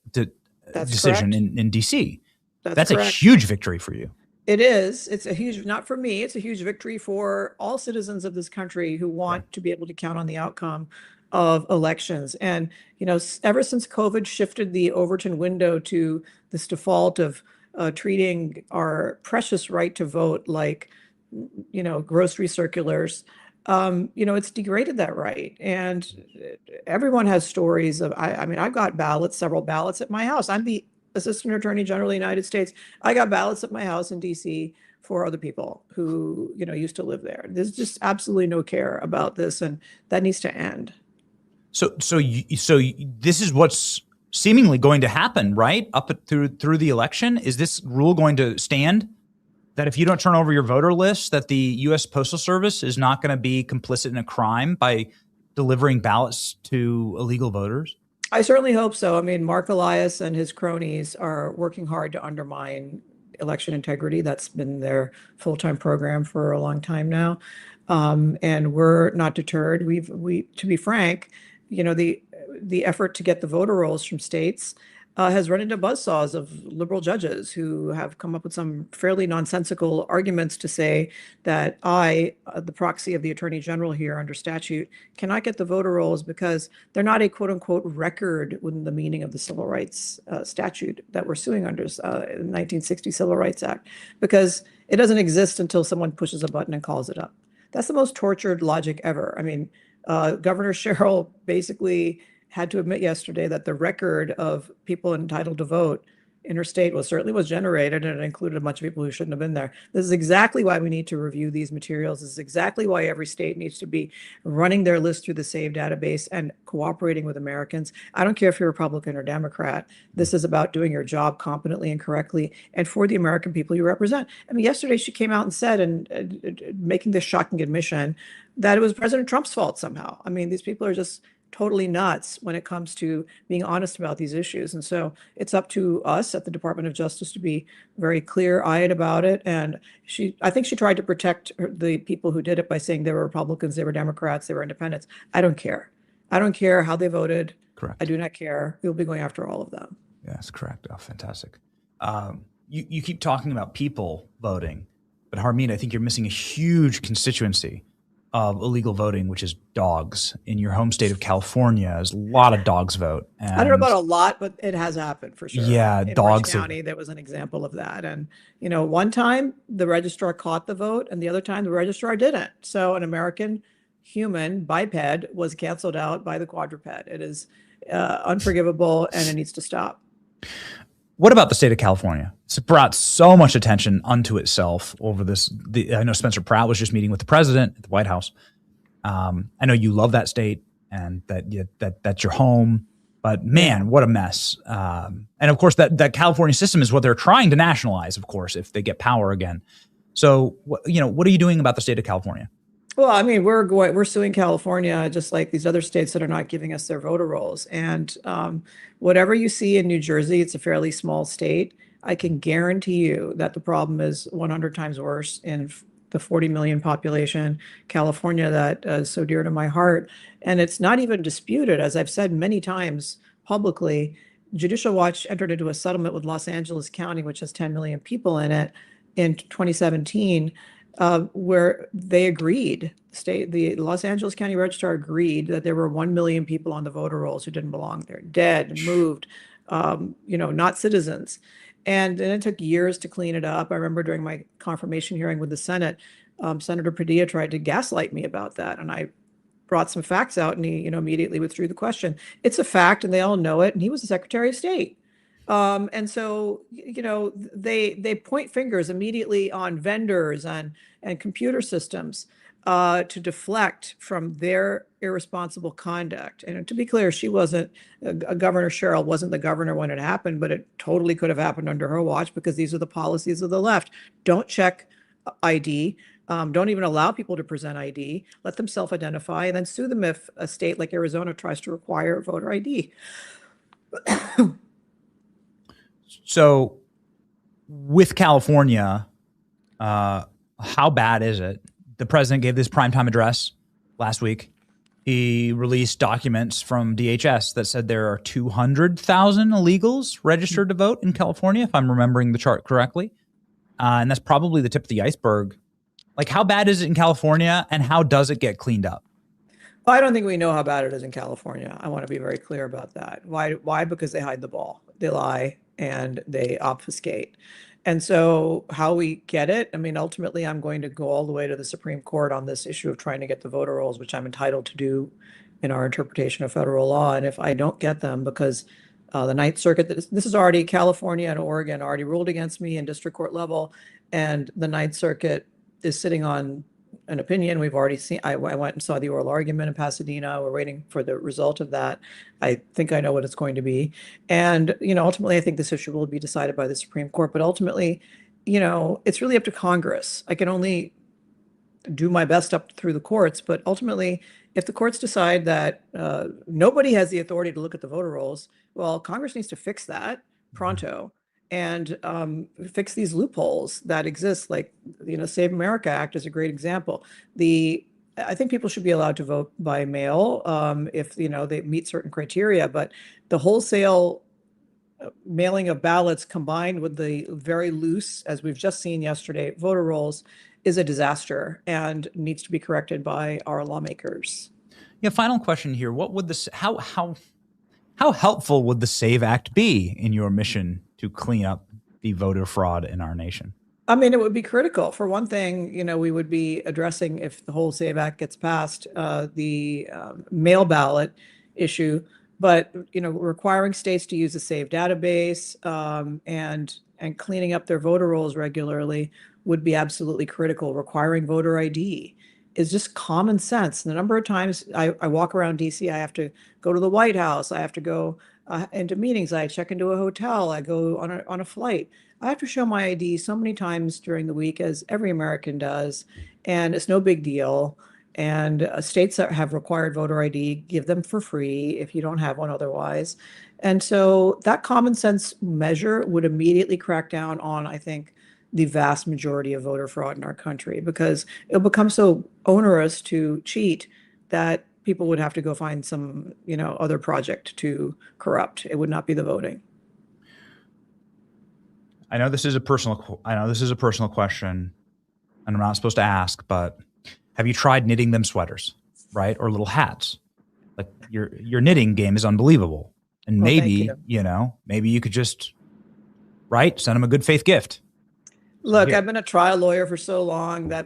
decision correct. in DC. That's a huge victory for you. It is. It's a huge, not for me, it's a huge victory for all citizens of this country who want to be able to count on the outcome of elections. And, ever since COVID shifted the Overton window to this default of treating our precious right to vote like, grocery circulars, it's degraded that right. And everyone has stories of, I mean, I've got ballots, several ballots at my house. I'm the Assistant Attorney General of the United States. I got ballots at my house in DC for other people who, used to live there. There's just absolutely no care about this, and that needs to end. So this is what's seemingly going to happen, right? Through the election. Is this rule going to stand? That if you don't turn over your voter list, that the U.S. Postal Service is not going to be complicit in a crime by delivering ballots to illegal voters? I certainly hope so. I mean, Mark Elias and his cronies are working hard to undermine election integrity. That's been their full-time program for a long time now. And we're not deterred. To be frank, the effort to get the voter rolls from states has run into buzzsaws of liberal judges who have come up with some fairly nonsensical arguments to say that I, the proxy of the Attorney General here under statute, cannot get the voter rolls because they're not a quote unquote record within the meaning of the Civil Rights statute that we're suing under, the 1960 Civil Rights Act, because it doesn't exist until someone pushes a button and calls it up. That's the most tortured logic ever. I mean, Governor Sherrill basically had to admit yesterday that the record of people entitled to vote interstate certainly was generated, and it included a bunch of people who shouldn't have been there. This is exactly why we need to review these materials. This is exactly why every state needs to be running their list through the SAVE database and cooperating with Americans. I don't care if you're Republican or Democrat. This is about doing your job competently and correctly and for the American people you represent. I mean, yesterday she came out and said, and making this shocking admission, that it was President Trump's fault somehow. I mean, these people are just totally nuts when it comes to being honest about these issues. And so it's up to us at the Department of Justice to be very clear-eyed about it. And I think she tried to protect the people who did it by saying they were Republicans, they were Democrats, they were independents. I don't care. I don't care how they voted. Correct. I do not care. We'll be going after all of them. Yes, correct. Oh, fantastic. You keep talking about people voting, but Harmeet, I think you're missing a huge constituency of illegal voting, which is dogs. In your home state of California, there's a lot of dogs vote. And I don't know about a lot, but it has happened for sure. Yeah, in dogs. Orange County, there was an example of that. And, one time the registrar caught the vote and the other time the registrar didn't. So an American human biped was canceled out by the quadruped. It is unforgivable and it needs to stop. What about the state of California? It's brought so much attention unto itself over this. I know Spencer Pratt was just meeting with the president at the White House. I know you love that state and that's your home, but man, what a mess. And of course that California system is what they're trying to nationalize, of course, if they get power again. So, what are you doing about the state of California? Well, I mean, we're suing California just like these other states that are not giving us their voter rolls. And whatever you see in New Jersey, it's a fairly small state. I can guarantee you that the problem is 100 times worse in the 40 million population California that is so dear to my heart. And it's not even disputed, as I've said many times publicly. Judicial Watch entered into a settlement with Los Angeles County, which has 10 million people in it, in 2017. Where they agreed, the Los Angeles County Registrar agreed that there were 1 million people on the voter rolls who didn't belong there, dead, moved, not citizens. And then it took years to clean it up. I remember during my confirmation hearing with the Senate, Senator Padilla tried to gaslight me about that. And I brought some facts out and he, immediately withdrew the question. It's a fact and they all know it. And he was the Secretary of State. And so, they point fingers immediately on vendors and computer systems to deflect from their irresponsible conduct. And to be clear, she wasn't, Governor Sherrill wasn't the governor when it happened, but it totally could have happened under her watch because these are the policies of the left. Don't check ID. Don't even allow people to present ID. Let them self-identify and then sue them if a state like Arizona tries to require voter ID. So with California, how bad is it? The president gave this primetime address last week. He released documents from DHS that said there are 200,000 illegals registered to vote in California, if I'm remembering the chart correctly. And that's probably the tip of the iceberg. Like, how bad is it in California and how does it get cleaned up? Well, I don't think we know how bad it is in California. I want to be very clear about that. Why? Because they hide the ball. They lie and they obfuscate. And so how we get it, I mean, ultimately, I'm going to go all the way to the Supreme Court on this issue of trying to get the voter rolls, which I'm entitled to do in our interpretation of federal law. And if I don't get them, because the Ninth Circuit, this is already California and Oregon already ruled against me in district court level, and the Ninth Circuit is sitting on an opinion. We've already seen, I went and saw the oral argument in Pasadena. We're waiting for the result of that. I think I know what it's going to be. And, ultimately, I think this issue will be decided by the Supreme Court. But ultimately, it's really up to Congress. I can only do my best up through the courts. But ultimately, if the courts decide that nobody has the authority to look at the voter rolls, well, Congress needs to fix that pronto and fix these loopholes that exist. Like, Save America Act is a great example. I think people should be allowed to vote by mail if, they meet certain criteria, but the wholesale mailing of ballots combined with the very loose, as we've just seen yesterday, voter rolls is a disaster and needs to be corrected by our lawmakers. Yeah. Final question here. What would this, how helpful would the SAVE Act be in your mission to clean up the voter fraud in our nation? I mean, it would be critical. For one thing, we would be addressing, if the whole SAVE Act gets passed, the mail ballot issue, but, requiring states to use the SAVE database and cleaning up their voter rolls regularly would be absolutely critical. Requiring voter ID is just common sense. The number of times I walk around DC, I have to go to the White House, I have to go into meetings, I check into a hotel, I go on a flight. I have to show my ID so many times during the week, as every American does, and it's no big deal. And states that have required voter ID give them for free if you don't have one otherwise. And so that common sense measure would immediately crack down on, I think, the vast majority of voter fraud in our country, because it'll become so onerous to cheat that people would have to go find some, other project to corrupt. It would not be the voting. I know this is a personal question, and I'm not supposed to ask, but have you tried knitting them sweaters, right? Or little hats? Like, your knitting game is unbelievable. And Well, maybe, thank you. Maybe you could just, send them a good faith gift. Look, Yeah. I've been a trial lawyer for so long that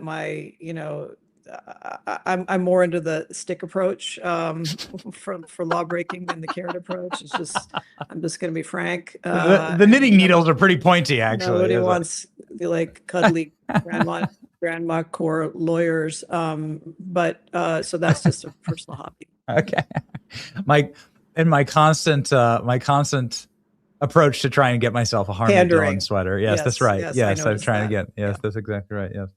I'm more into the stick approach for law breaking than the carrot approch. I'm just going to be frank. The knitting needles are pretty pointy, actually. Nobody wants the cuddly grandma core lawyers. But so that's just a personal hobby. Okay. My constant approach to try and get myself a Harmony Pandering. Dillon sweater. Yes, that's right. yes, I Yes, I'm noticed trying to that. get. Yes, Yeah. that's exactly right. Yes.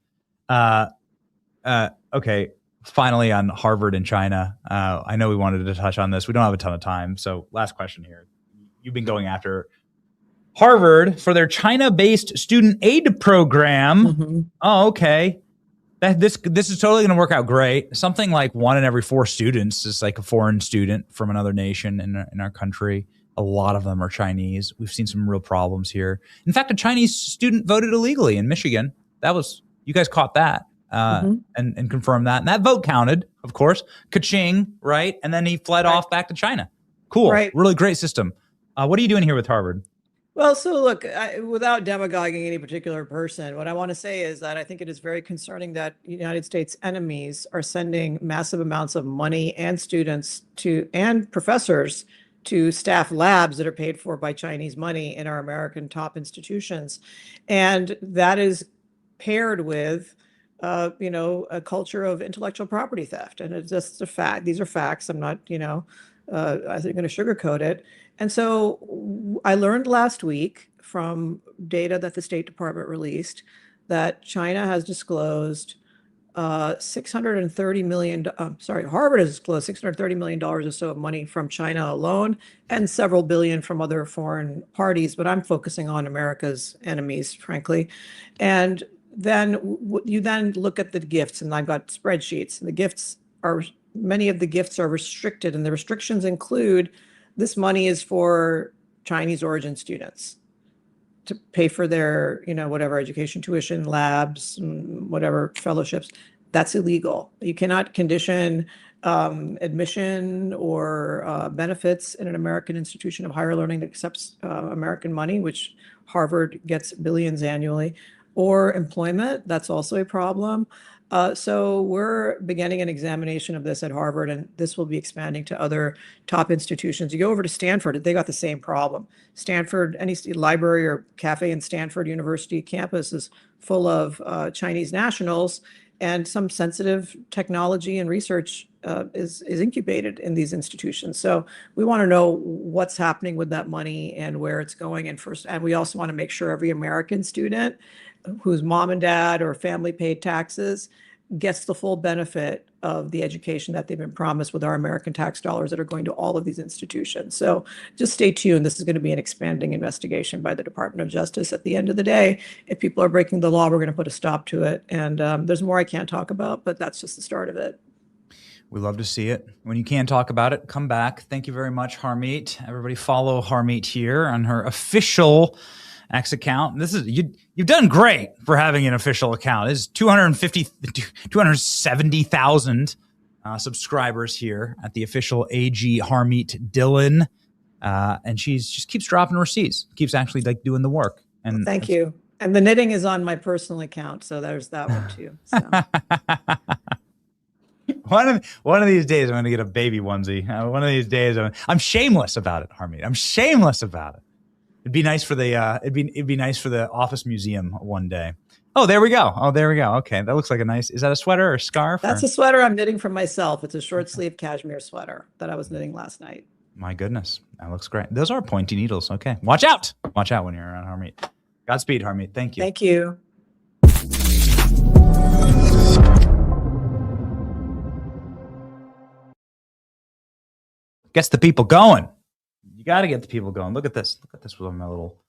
Okay. Finally, on Harvard and China. I know we wanted to touch on this. We don't have a ton of time, so last question here. You've been going after Harvard for their China-based student aid program. Mm-hmm. Oh, okay. This is totally going to work out great. Something like 1 in every 4 students is like a foreign student from another nation in our country. A lot of them are Chinese. We've seen some real problems here. In fact, a Chinese student voted illegally in Michigan. You guys caught that and confirmed that. And that vote counted, of course. Ka-ching, right? And then he fled off back to China. Cool. Right. Really great system. What are you doing here with Harvard? Well, so look, without demagoguing any particular person, what I want to say is that I think it is very concerning that United States enemies are sending massive amounts of money and students and professors to staff labs that are paid for by Chinese money in our American top institutions. And that is paired with, a culture of intellectual property theft. And it's just a fact. These are facts. I'm not, I think going to sugarcoat it. And so I learned last week from data that the State Department released that China has disclosed $630 million. Harvard has disclosed $630 million or so of money from China alone, and several billion from other foreign parties. But I'm focusing on America's enemies, frankly. And then you then look at the gifts, and I've got spreadsheets. And many of the gifts are restricted, and the restrictions include this money is for Chinese origin students to pay for their, whatever education, tuition, labs, whatever fellowships. That's illegal. You cannot condition admission or benefits in an American institution of higher learning that accepts American money, which Harvard gets billions annually, or employment. That's also a problem. So we're beginning an examination of this at Harvard, and this will be expanding to other top institutions. You go over to Stanford, they got the same problem. Stanford, any library or cafe in Stanford University campus is full of Chinese nationals, and some sensitive technology and research is incubated in these institutions. So we want to know what's happening with that money and where it's going. And we also want to make sure every American student whose mom and dad or family paid taxes gets the full benefit of the education that they've been promised with our American tax dollars that are going to all of these institutions. So just stay tuned. This is going to be an expanding investigation by the Department of Justice. At the end of the day, if people are breaking the law, we're going to put a stop to it. And there's more I can't talk about, but that's just the start of it. We love to see it. When you can talk about it, come back. Thank you very much, Harmeet. Everybody follow Harmeet here on her official X account. This is you've done great for having an official account. It's 270,000 subscribers here at the official AG Harmeet Dillon. And she's just keeps dropping receipts, keeps actually like doing the work. And thank you. And the knitting is on my personal account. So there's that one too. So. One of these days, I'm going to get a baby onesie. One of these days, I'm shameless about it, Harmeet. I'm shameless about it. It'd be nice for the it'd be nice for the office museum one day. Oh, there we go. Okay, that looks like a nice. Is that a sweater or a scarf? That's a sweater I'm knitting for myself. It's a short sleeve cashmere sweater that I was knitting last night. My goodness, that looks great. Those are pointy needles. Okay, watch out when you're around Harmeet. Godspeed, Harmeet. Thank you. Thank you. Gets the people going. You got to get the people going. Look at this. Look at this with my little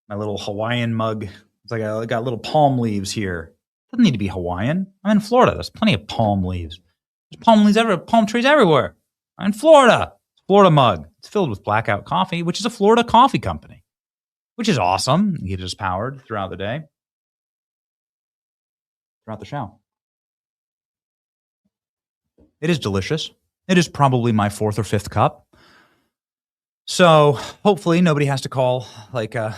Hawaiian mug. It's like I got little palm leaves here. Doesn't need to be Hawaiian. I'm in Florida. There's plenty of palm leaves. There's palm trees everywhere. I'm in Florida. Florida mug. It's filled with Blackout Coffee, which is a Florida coffee company, which is awesome. It keeps us powered throughout the day, throughout the show. It is delicious. It is probably my fourth or fifth cup. So hopefully nobody has to call like a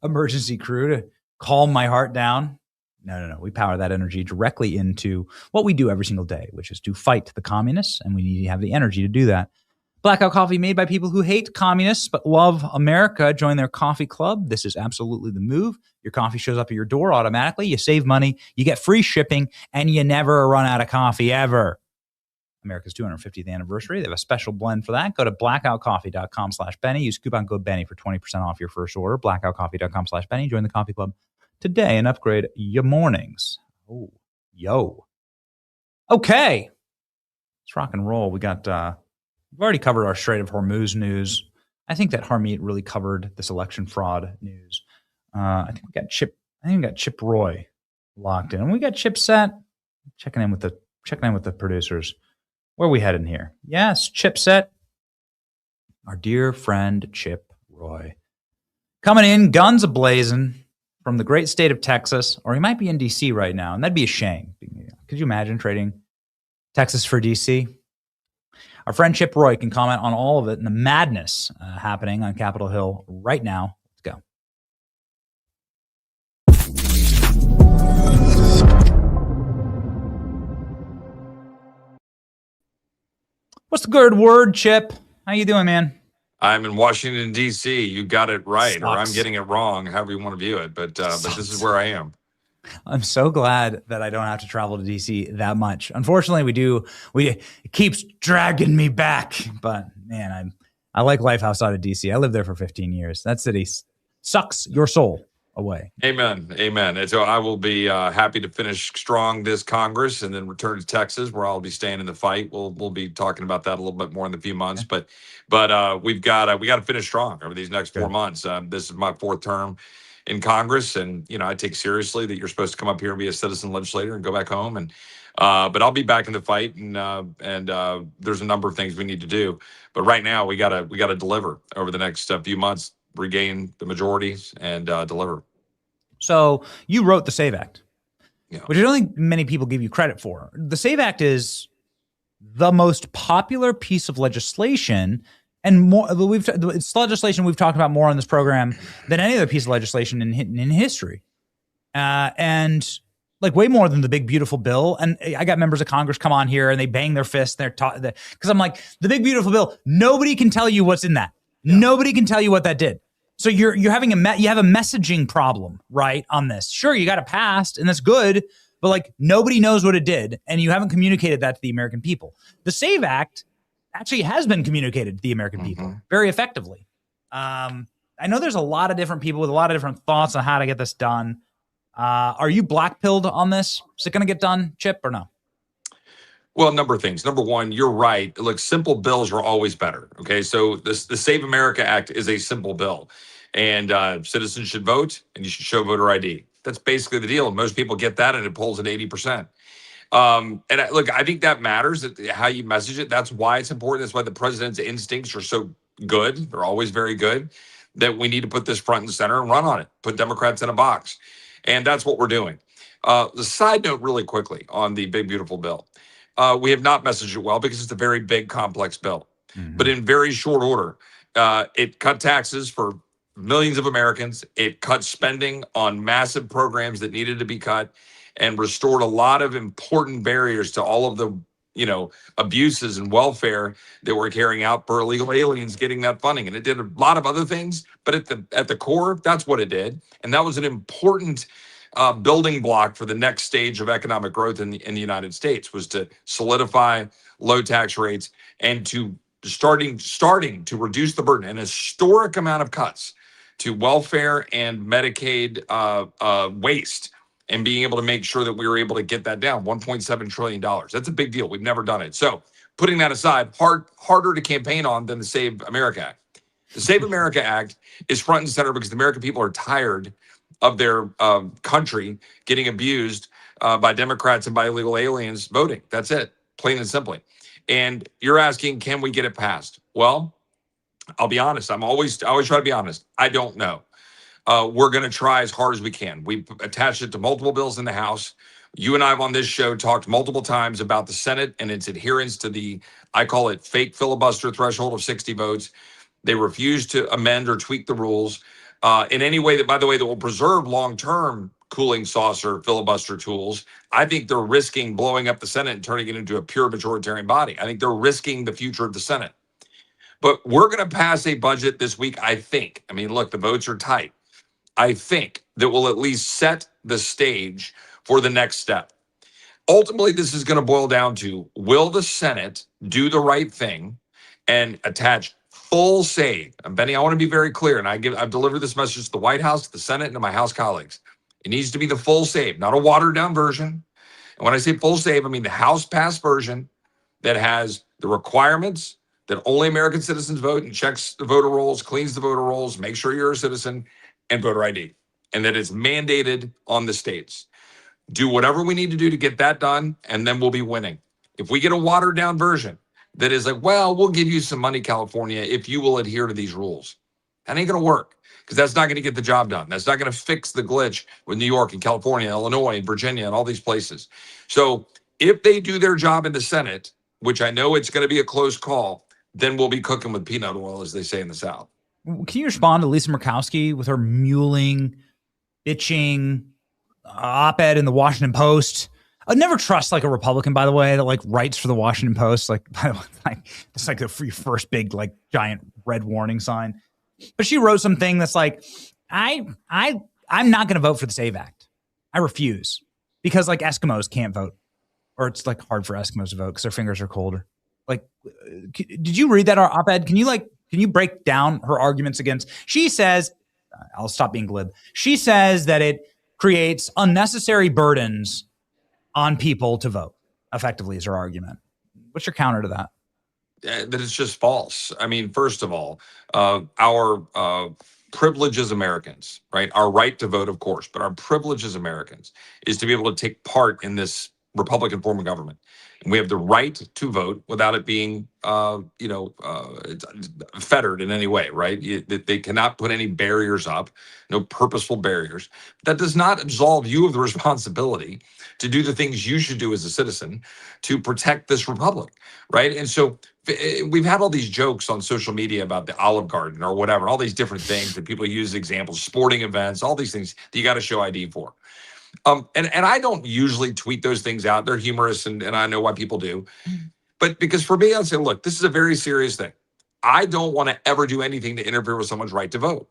emergency crew to calm my heart down. No. We power that energy directly into what we do every single day, which is to fight the communists, and we need to have the energy to do that. Blackout Coffee made by people who hate communists but love America. Join their coffee club. This is absolutely the move. Your coffee shows up at your door automatically. You save money, you get free shipping, and you never run out of coffee ever. America's 250th anniversary. They have a special blend for that. Go to blackoutcoffee.com/Benny. Use coupon code Benny for 20% off your first order. Blackoutcoffee.com/Benny. Join the coffee club today and upgrade your mornings. Oh, yo. Okay. Let's rock and roll. We got, we've already covered our Strait of Hormuz news. I think that Harmeet really covered this election fraud news. I think we got Chip Roy locked in. We got Chip set. Checking in with the producers. Where are we heading here? Yes, Chipset. Our dear friend Chip Roy. Coming in, guns a-blazing from the great state of Texas, or he might be in D.C. right now, and that'd be a shame. Could you imagine trading Texas for D.C.? Our friend Chip Roy can comment on all of it and the madness happening on Capitol Hill right now. Let's go. What's the good word, Chip? How you doing, man? I'm in Washington, D.C. You got it right, Sucks. or I'm getting it wrong, hover you want to view it. But this is where I am. I'm so glad that I don't have to travel to D.C. that much. Unfortunately, it keeps dragging me back. But, man, I like life outside of D.C. I lived there for 15 years. That city sucks your soul away. Amen. And so I will be happy to finish strong this Congress and then return to Texas, where I'll be staying in the fight. We'll be talking about that a little bit more in a few months. Okay. But we got to finish strong over these next 4 months. This is my fourth term in Congress, and I take seriously that you're supposed to come up here and be a citizen legislator and go back home. And but I'll be back in the fight, and there's a number of things we need to do. But right now we gotta deliver over the next few months, regain the majorities and deliver. So you wrote the SAVE Act, Yeah. which I don't think many people give you credit for. The SAVE Act is the most popular piece of legislation, and more. It's legislation we've talked about more on this program than any other piece of legislation in history, and like way more than the big beautiful bill. And I got members of Congress come on here and they bang their fists. Because I'm like, the big beautiful bill. Nobody can tell you what's in that. Yeah. Nobody can tell you what that did. So you're having you have a messaging problem, right, on this. Sure, you got it passed, and that's good. But like nobody knows what it did, and you haven't communicated that to the American people. The SAVE Act actually has been communicated to the American people very effectively. I know there's a lot of different people with a lot of different thoughts on how to get this done. Are you black-pilled on this? Is it going to get done, Chip, or no? Well, a number of things. Number one, you're right. Look, simple bills are always better. Okay, so the Save America Act is a simple bill, and citizens should vote, and you should show voter ID. That's basically the deal. Most people get that, and it polls at 80%. Look, I think that matters, how you message it. That's why it's important. That's why the president's instincts are so good. They're always very good, that we need to put this front and center and run on it, put Democrats in a box. And that's what we're doing. The side note really quickly on the big, beautiful bill. We have not messaged it well because it's a very big, complex bill. But in very short order, it cut taxes for millions of Americans. It cut spending on massive programs that needed to be cut, and restored a lot of important barriers to all of the, abuses and welfare that we're carrying out for illegal aliens getting that funding. And it did a lot of other things, but at the core, that's what it did. And that was an important building block for the next stage of economic growth in the United States, was to solidify low tax rates and to starting to reduce the burden, an historic amount of cuts to welfare and Medicaid waste, and being able to make sure that we were able to get that down, $1.7 trillion. That's a big deal. We've never done it. So putting that aside, harder to campaign on than the Save America Act. The Save America Act is front and center because the American people are tired of their country getting abused by Democrats and by illegal aliens voting. That's it, plain and simply. And you're asking, can we get it passed? Well, I'll be honest. I always try to be honest. I don't know. We're going to try as hard as we can. We've attached it to multiple bills in the House. You and I have on this show talked multiple times about the Senate and its adherence to the, I call it, fake filibuster threshold of 60 votes. They refuse to amend or tweak the rules in any way that, by the way, that will preserve long-term cooling saucer filibuster tools. I think they're risking blowing up the Senate and turning it into a pure majoritarian body. I think they're risking the future of the Senate. But we're going to pass a budget this week, I think. I mean, look, the votes are tight. I think that will at least set the stage for the next step. Ultimately, this is going to boil down to, will the Senate do the right thing and attach full save? And Benny, I want to be very clear, and I've delivered this message to the White House, to the Senate, and to my House colleagues. It needs to be the full save, not a watered down version. And when I say full save, I mean the House passed version that has the requirements that only American citizens vote, and checks the voter rolls, cleans the voter rolls, make sure you're a citizen, and voter ID, and that it's mandated on the states. Do whatever we need to do to get that done, and then we'll be winning. If we get a watered down version that is like, well, we'll give you some money, California, if you will adhere to these rules, that ain't going to work, because that's not going to get the job done. That's not going to fix the glitch with New York and California, Illinois and Virginia and all these places. So if they do their job in the Senate, which I know it's going to be a close call, then we'll be cooking with peanut oil, as they say in the South. Can you respond to Lisa Murkowski with her mewling, bitching op-ed in the Washington Post? I'd never trust like a Republican, by the way, that like writes for the Washington Post. Like, by the way, it's like the first big like giant red warning sign. But she wrote something that's like, I'm not going to vote for the SAVE Act. I refuse, because like Eskimos can't vote, or it's like hard for Eskimos to vote because their fingers are colder. Like, did you read that op-ed? Can you break down her arguments against? She says, I'll stop being glib. She says that it creates unnecessary burdens on people to vote, effectively, is her argument. What's your counter to that? That it's just false. I mean, first of all, our privilege as Americans, right? Our right to vote, of course, but our privilege as Americans is to be able to take part in this Republican form of government. And we have the right to vote without it being, fettered in any way, right? They cannot put any barriers up, no purposeful barriers. That does not absolve you of the responsibility to do the things you should do as a citizen to protect this republic, right? And so we've had all these jokes on social media about the Olive Garden or whatever, all these different things that people use as examples, sporting events, all these things that you got to show ID for. And I don't usually tweet those things out. They're humorous, and I know why people do. But because for me, I'd say, look, this is a very serious thing. I don't want to ever do anything to interfere with someone's right to vote.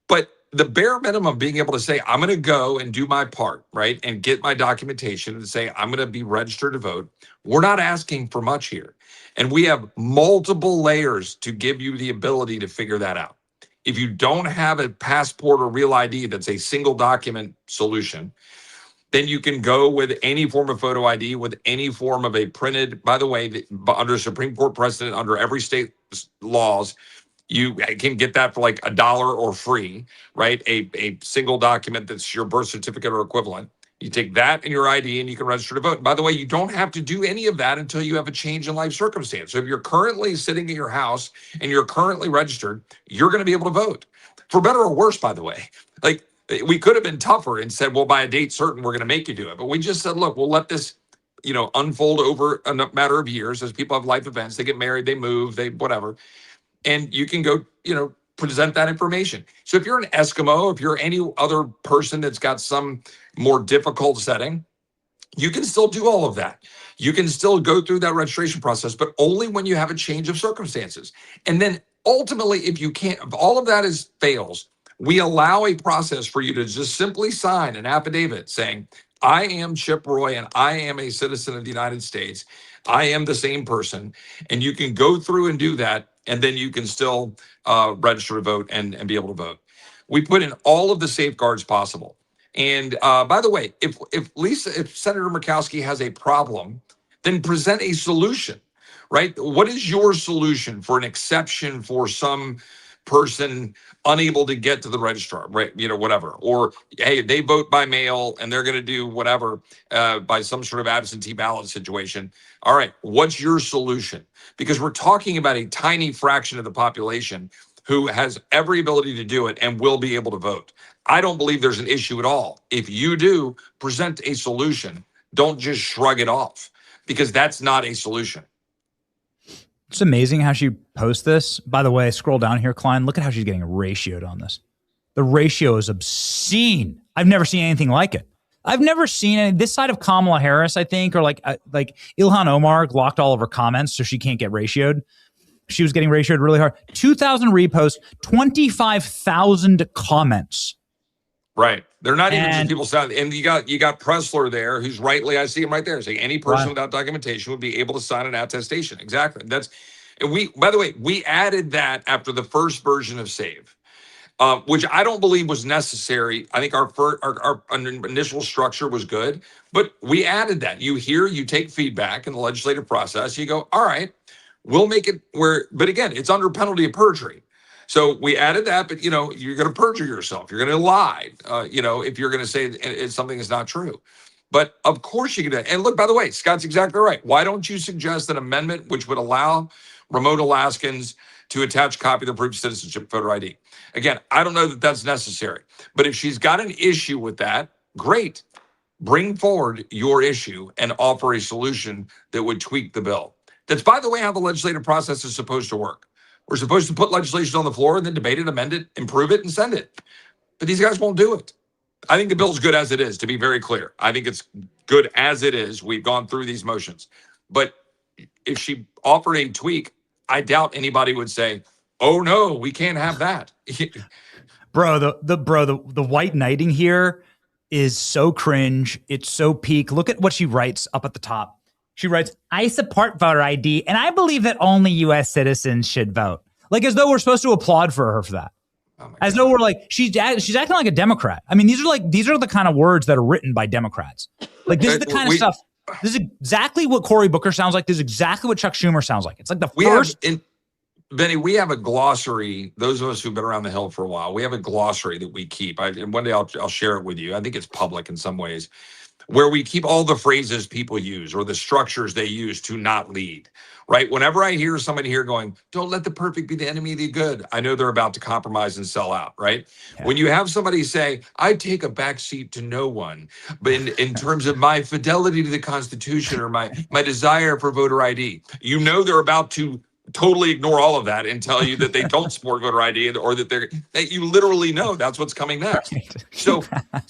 But the bare minimum being able to say, I'm going to go and do my part, right, and get my documentation and say, I'm going to be registered to vote. We're not asking for much here. And we have multiple layers to give you the ability to figure that out. If you don't have a passport or real ID that's a single document solution, then you can go with any form of photo ID, with any form of a printed, by the way, under Supreme Court precedent, under every state laws, you can get that for like $1 or free, right? A single document that's your birth certificate or equivalent. You take that and your ID and you can register to vote. And by the way, you don't have to do any of that until you have a change in life circumstance. So if you're currently sitting in your house and you're currently registered, you're going to be able to vote. For better or worse, by the way. Like, we could have been tougher and said, well, by a date certain, we're going to make you do it. But we just said, look, we'll let this, unfold over a matter of years as people have life events. They get married, they move, they whatever. And you can go, present that information. So if you're an Eskimo, if you're any other person that's got some more difficult setting, you can still do all of that. You can still go through that registration process, but only when you have a change of circumstances. And then ultimately, if all of that fails, we allow a process for you to just simply sign an affidavit saying, I am Chip Roy and I am a citizen of the United States. I am the same person. And you can go through and do that. And then you can still register to vote and be able to vote. We put in all of the safeguards possible. And by the way, if Senator Murkowski has a problem, then present a solution, right? What is your solution for an exception for some person unable to get to the registrar, right? Whatever. Or, hey, they vote by mail and they're going to do whatever by some sort of absentee ballot situation. All right, what's your solution? Because we're talking about a tiny fraction of the population who has every ability to do it and will be able to vote. I don't believe there's an issue at all. If you do, present a solution. Don't just shrug it off, because that's not a solution. It's amazing how she posts this. By the way, scroll down here, Klein. Look at how she's getting ratioed on this. The ratio is obscene. I've never seen anything like it. I've never seen any this side of Kamala Harris, I think, or like Ilhan Omar locked all of her comments so she can't get ratioed. She was getting ratioed really hard. 2,000 reposts, 25,000 comments. Right. They're not even just people sound. And you got Pressler there, who's rightly, I see him right there, saying any person without documentation would be able to sign an attestation. Exactly. And by the way, we added that after the first version of SAVE, which I don't believe was necessary. I think our initial structure was good, but we added that. You take feedback in the legislative process. You go, all right, we'll make it where, but again, it's under penalty of perjury. So we added that, but you're going to perjure yourself. You're going to lie, if you're going to say it's something that's not true. But of course you can. And look, by the way, Scott's exactly right. Why don't you suggest an amendment which would allow remote Alaskans to attach a copy of their proof of citizenship photo ID? Again, I don't know that that's necessary. But if she's got an issue with that, great. Bring forward your issue and offer a solution that would tweak the bill. That's, by the way, how the legislative process is supposed to work. We're supposed to put legislation on the floor and then debate it, amend it, improve it, and send it. But these guys won't do it. I think the bill's good as it is, to be very clear. I think it's good as it is. We've gone through these motions. But if she offered a tweak, I doubt anybody would say, oh, no, we can't have that. Bro, the white knighting here is so cringe. It's so peak. Look at what she writes up at the top. She writes, I support voter ID, and I believe that only U.S. citizens should vote. Like, as though we're supposed to applaud for her for that. As though we're like, she's acting like a Democrat. I mean, these are the kind of words that are written by Democrats. Like, this is the kind of stuff. This is exactly what Cory Booker sounds like. This is exactly what Chuck Schumer sounds like. It's like the first. Benny, we have a glossary. Those of us who've been around the Hill for a while, we have a glossary that we keep. And one day I'll share it with you. I think it's public in some ways, where we keep all the phrases people use or the structures they use to not lead, right? Whenever I hear somebody here going, don't let the perfect be the enemy of the good, I know they're about to compromise and sell out, right? Yeah. When you have somebody say, I take a backseat to no one, but in terms of my fidelity to the Constitution or my desire for voter ID, you know they're about to totally ignore all of that and tell you that they don't support voter ID or that you literally know that's what's coming next. Right. So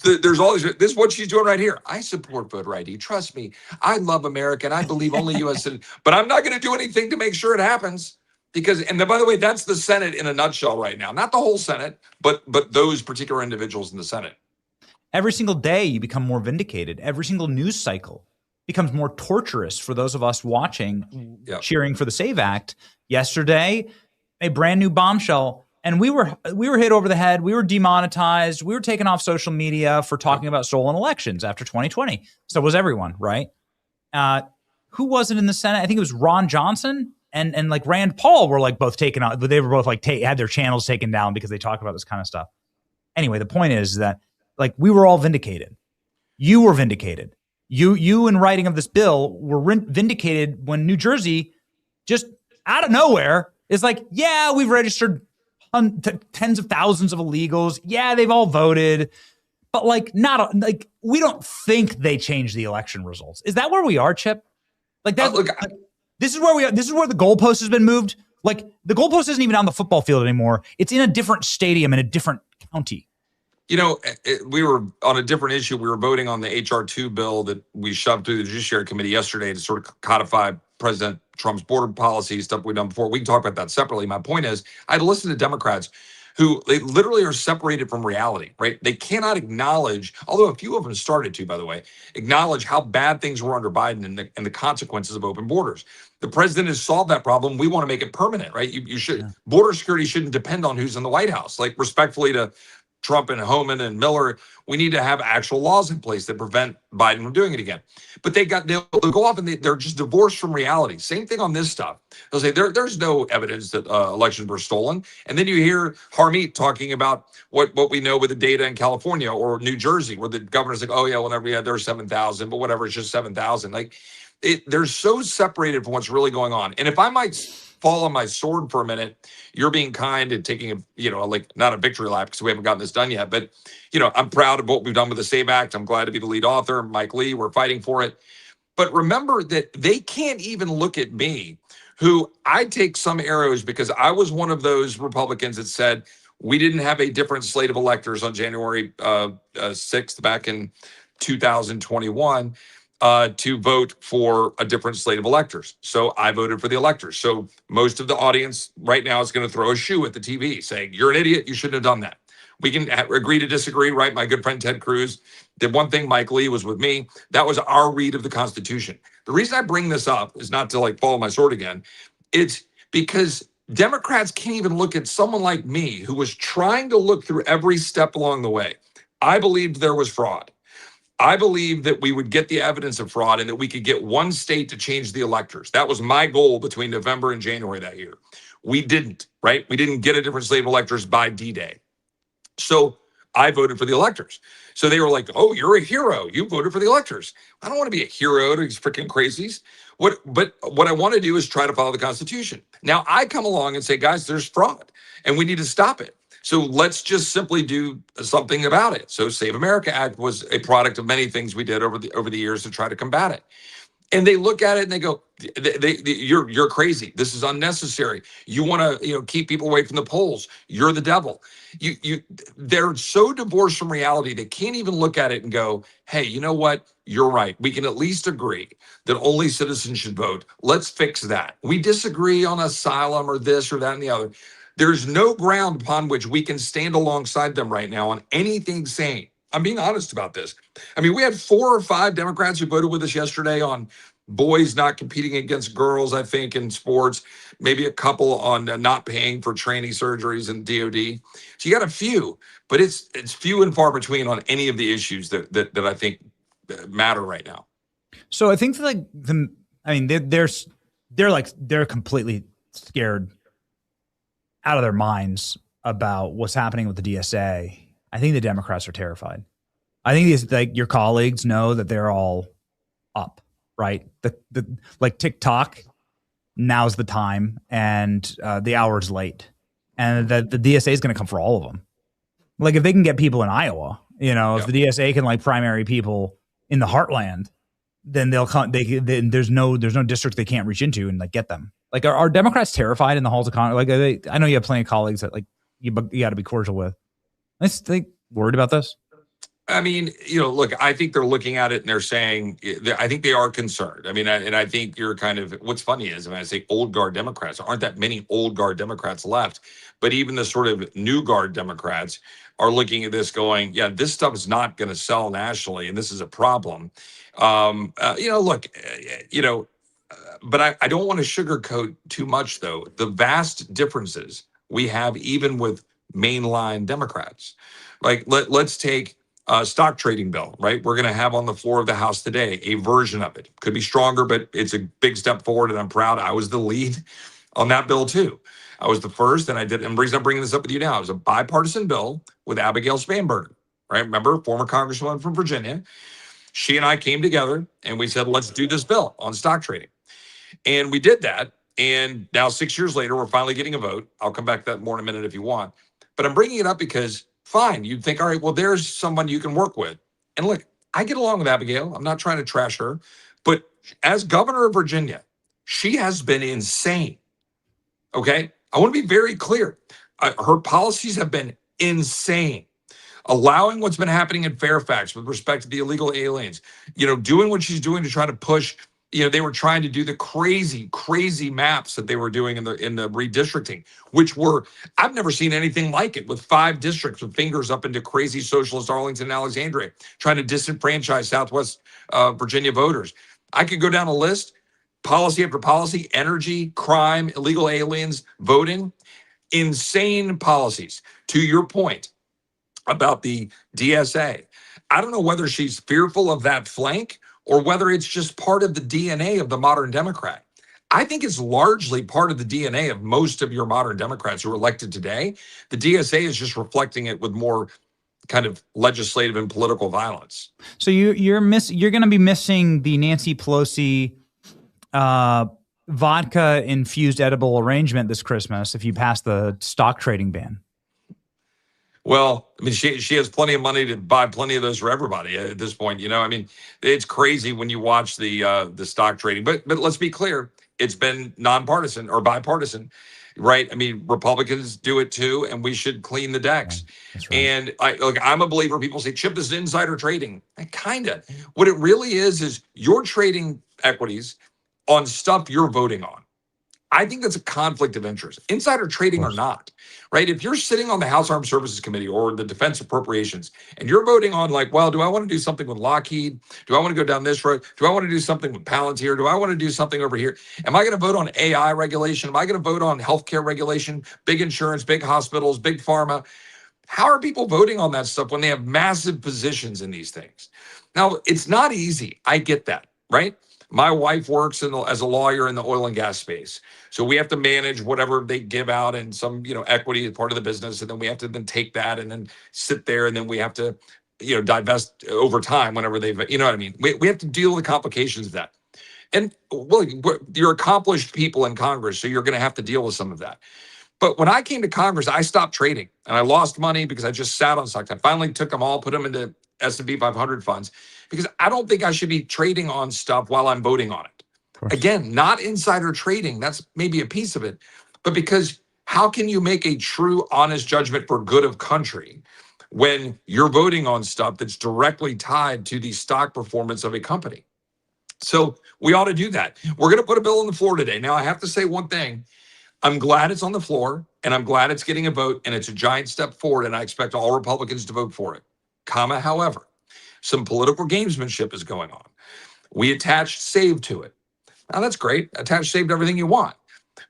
there's all this is what she's doing right here. I support voter ID. Trust me. I love America and I believe only U.S. citizens, but I'm not going to do anything to make sure it happens because, and then, by the way, that's the Senate in a nutshell right now. Not the whole Senate, but those particular individuals in the Senate. Every single day you become more vindicated. Every single news cycle becomes more torturous for those of us watching, cheering for the SAVE Act. Yesterday, a brand new bombshell, and we were hit over the head. We were demonetized. We were taken off social media for talking about stolen elections after 2020. So was everyone, right? Who was it in the Senate? I think it was Ron Johnson and like Rand Paul were like both taken out. They were both like had their channels taken down because they talk about this kind of stuff. Anyway, the point is that like we were all vindicated. You were vindicated. You in writing of this bill were vindicated when New Jersey just out of nowhere is like, yeah, we've registered tens of thousands of illegals. Yeah, they've all voted, but like we don't think they changed the election results. Is that where we are, Chip? Like that. This is where we are. This is where the goalpost has been moved. Like the goalpost isn't even on the football field anymore. It's in a different stadium in a different county. You know, we were on a different issue. We were voting on the HR2 bill that we shoved through the Judiciary Committee yesterday to sort of codify President Trump's border policy, stuff we've done before. We can talk about that separately. My point is, I listened to Democrats who they literally are separated from reality, right? They cannot acknowledge, although a few of them started to, by the way, acknowledge how bad things were under Biden and the consequences of open borders. The president has solved that problem. We want to make it permanent, right? You should border security shouldn't depend on who's in the White House. Like respectfully to Trump and Homan and Miller, we need to have actual laws in place that prevent Biden from doing it again. But they'll go off and they're just divorced from reality. Same thing on this stuff. They'll say there's no evidence that elections were stolen. And then you hear Harmeet talking about what we know with the data in California or New Jersey, where the governor's like, oh yeah, whenever there's 7,000, but whatever, it's just 7,000. Like they're so separated from what's really going on. And if I might fall on my sword for a minute, you're being kind and taking like not a victory lap because we haven't gotten this done yet, but I'm proud of what we've done with the SAVE Act. I'm glad to be the lead author. Mike Lee, we're fighting for it. But remember that they can't even look at me, who I take some arrows because I was one of those Republicans that said we didn't have a different slate of electors on January 6th back in 2021. To vote for a different slate of electors. So I voted for the electors. So most of the audience right now is going to throw a shoe at the TV saying, you're an idiot. You shouldn't have done that. We can agree to disagree, right? My good friend Ted Cruz did one thing. Mike Lee was with me. That was our read of the Constitution. The reason I bring this up is not to like fall on my sword again. It's because Democrats can't even look at someone like me who was trying to look through every step along the way. I believed there was fraud. I believe that we would get the evidence of fraud and that we could get one state to change the electors. That was my goal between November and January that year. We didn't, right? We didn't get a different slate of electors by D-Day. So I voted for the electors. So they were like, oh, you're a hero. You voted for the electors. I don't want to be a hero to these freaking crazies. But what I want to do is try to follow the Constitution. Now I come along and say, guys, there's fraud and we need to stop it. So let's just simply do something about it. So Save America Act was a product of many things we did over the years to try to combat it. And they look at it and they go, you're crazy. This is unnecessary. You want to keep people away from the polls. You're the devil. They're so divorced from reality they can't even look at it and go, hey, you know what? You're right. We can at least agree that only citizens should vote. Let's fix that. We disagree on asylum or this or that and the other. There's no ground upon which we can stand alongside them right now on anything sane. I'm being honest about this. I mean, we had 4 or 5 Democrats who voted with us yesterday on boys not competing against girls, I think, in sports, maybe a couple on not paying for training surgeries in DOD. So you got a few, but it's few and far between on any of the issues that I think matter right now. So I think they're completely scared out of their minds about what's happening with the DSA. I think the Democrats are terrified. I think these, like, your colleagues know that they're all up, right? The like TikTok, now's the time, and the hour's late, and the DSA is going to come for all of them. Like, if they can get people in Iowa, if the DSA can like primary people in the heartland, then they'll come. There's no district they can't reach into and like get them. Like, are Democrats terrified in the halls of Congress? Like, I know you have plenty of colleagues that like you got to be cordial with. Are they worried about this? I mean, look, I think they're looking at it and they're saying, I think they are concerned. I mean, and I think you're kind of, what's funny is when I say old guard Democrats, there aren't that many old guard Democrats left, but even the sort of new guard Democrats are looking at this going, yeah, this stuff is not going to sell nationally. And this is a problem. Look, but I don't want to sugarcoat too much, though. The vast differences we have even with mainline Democrats. Like, let's take stock trading bill, right? We're going to have on the floor of the House today a version of it. Could be stronger, but it's a big step forward, and I'm proud I was the lead on that bill too. I was the first, and the reason I'm bringing this up with you now, it was a bipartisan bill with Abigail Spanberger, right? Remember, former Congresswoman from Virginia. She and I came together, and we said, let's do this bill on stock trading. And we did that, and now 6 years later, we're finally getting a vote. I'll come back to that more in a minute if you want. But I'm bringing it up because fine, you'd think, all right, well, there's someone you can work with. And look, I get along with Abigail. I'm not trying to trash her. But as governor of Virginia, she has been insane. Okay? I want to be very clear. Her policies have been insane. Allowing what's been happening in Fairfax with respect to the illegal aliens, doing what she's doing to try to push, they were trying to do the crazy maps that they were doing in the redistricting, which were, I've never seen anything like it, with 5 districts with fingers up into crazy socialist Arlington and Alexandria, trying to disenfranchise Southwest Virginia voters. I could go down a list, policy after policy, energy, crime, illegal aliens, voting, insane policies. To your point about the DSA, I don't know whether she's fearful of that flank or whether it's just part of the DNA of the modern Democrat. I think it's largely part of the DNA of most of your modern Democrats who are elected today. The DSA is just reflecting it with more kind of legislative and political violence. So you're going to be missing the Nancy Pelosi vodka infused edible arrangement this Christmas if you pass the stock trading ban. Well, I mean, she has plenty of money to buy plenty of those for everybody at this point. I mean, it's crazy when you watch the stock trading. But let's be clear, it's been nonpartisan or bipartisan, right? I mean, Republicans do it too, and we should clean the decks. That's right. And I'm a believer. People say, Chip, this is insider trading. Kind of. What it really is you're trading equities on stuff you're voting on. I think that's a conflict of interest, insider trading or not, right? If you're sitting on the House Armed Services Committee or the Defense Appropriations and you're voting on like, well, do I want to do something with Lockheed? Do I want to go down this road? Do I want to do something with Palantir? Do I want to do something over here? Am I going to vote on AI regulation? Am I going to vote on healthcare regulation, big insurance, big hospitals, big pharma? How are people voting on that stuff when they have massive positions in these things? Now, it's not easy. I get that, right? My wife works as a lawyer in the oil and gas space. So we have to manage whatever they give out and some, equity is part of the business. And then we have to then take that and then sit there. And then we have to, divest over time whenever they've, you know what I mean? We have to deal with the complications of that. And well, you're accomplished people in Congress, so you're going to have to deal with some of that. But when I came to Congress, I stopped trading and I lost money because I just sat on stocks. I finally took them all, put them into S&P 500 funds, because I don't think I should be trading on stuff while I'm voting on it. Again, not insider trading. That's maybe a piece of it. But because how can you make a true, honest judgment for good of country when you're voting on stuff that's directly tied to the stock performance of a company? So we ought to do that. We're going to put a bill on the floor today. Now, I have to say one thing. I'm glad it's on the floor, and I'm glad it's getting a vote, and it's a giant step forward, and I expect all Republicans to vote for it. However, some political gamesmanship is going on. We attached SAVE to it. Now, that's great. Attach SAVE to everything you want.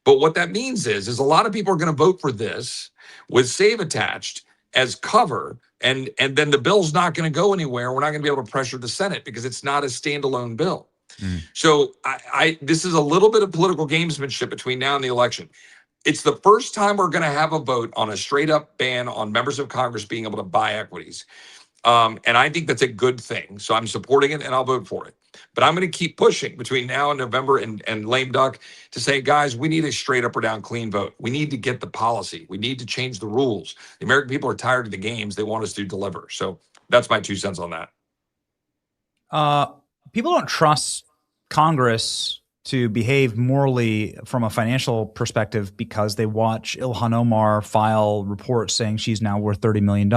But what that means is a lot of people are going to vote for this with SAVE attached as cover, and then the bill's not going to go anywhere. We're not going to be able to pressure the Senate because it's not a standalone bill. So this is a little bit of political gamesmanship between now and the election. It's the first time we're going to have a vote on a straight up ban on members of Congress being able to buy equities. And I think that's a good thing. So I'm supporting it and I'll vote for it. But I'm going to keep pushing between now and November and lame duck to say, guys, we need a straight up or down clean vote. We need to get the policy. We need to change the rules. The American people are tired of the games. They want us to deliver. So that's my 2 cents on that. People don't trust Congress to behave morally from a financial perspective because they watch Ilhan Omar file reports saying she's now worth $30 million.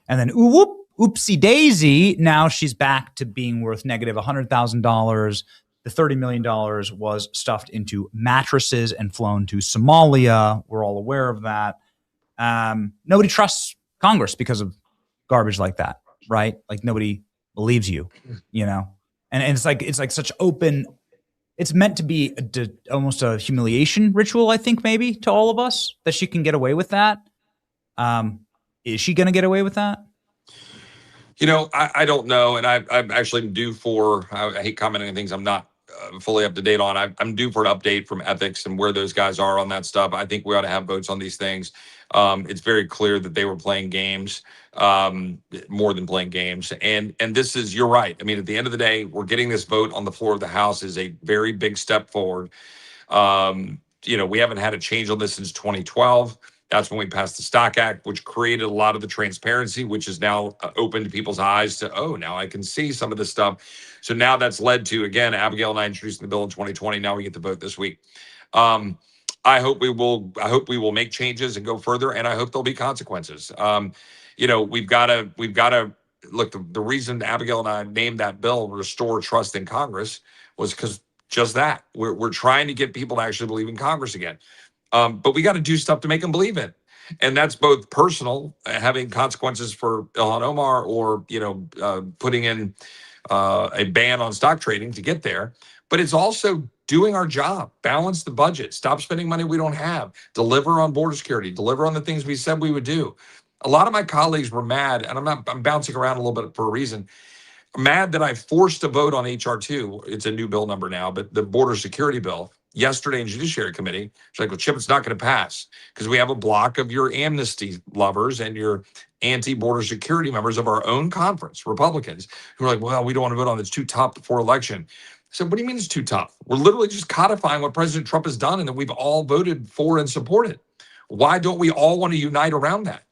And then, oopsie daisy, now she's back to being worth negative $100,000. The $30 million was stuffed into mattresses and flown to Somalia. We're all aware of that. Nobody trusts Congress because of garbage like that, right? Like nobody believes you, you know? And it's like such open, it's meant to be almost a humiliation ritual, I think, maybe to all of us, that she can get away with that. Is she going to get away with that? You know, I don't know. And I'm actually due for, I hate commenting on things I'm not fully up to date on. I'm due for an update from ethics and where those guys are on that stuff. I think we ought to have votes on these things. It's very clear that they were playing games, more than playing games. And this is, you're right. I mean, at the end of the day, we're getting this vote on the floor of the House is a very big step forward. You know, we haven't had a change on this since 2012. That's when we passed the Stock Act, which created a lot of the transparency, which is now open to people's eyes to, oh, now I can see some of this stuff. So now that's led to, again, Abigail and I introducing the bill in 2020. Now we get to vote this week. I hope we will make changes and go further, and I hope there'll be consequences. You know, we've got to look. The reason Abigail and I named that bill "Restore Trust in Congress" was because just that we're trying to get people to actually believe in Congress again. But we got to do stuff to make them believe it. And that's both personal, having consequences for Ilhan Omar, or, you know, putting in a ban on stock trading to get there. But it's also doing our job, balance the budget, stop spending money we don't have, deliver on border security, deliver on the things we said we would do. A lot of my colleagues were mad, and I'm bouncing around a little bit for a reason. Mad that I forced a vote on HR2. It's a new bill number now, but the border security bill yesterday in Judiciary Committee. It's like, well, Chip, it's not going to pass because we have a block of your amnesty lovers and your anti-border security members of our own conference, Republicans, who are like, well, we don't want to vote on it. It's too tough before election. I said, what do you mean it's too tough? We're literally just codifying what President Trump has done and that we've all voted for and supported. Why don't we all want to unite around that?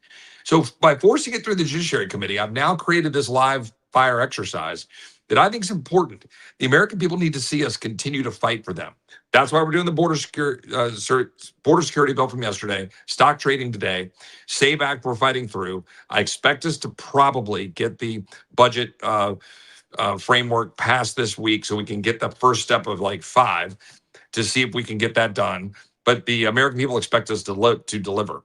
So by forcing it through the Judiciary Committee, I've now created this live fire exercise that I think is important. The American people need to see us continue to fight for them. That's why we're doing the border security bill from yesterday, stock trading today, SAVE Act we're fighting through. I expect us to probably get the budget framework passed this week so we can get the first step of like 5 to see if we can get that done. But the American people expect us to deliver.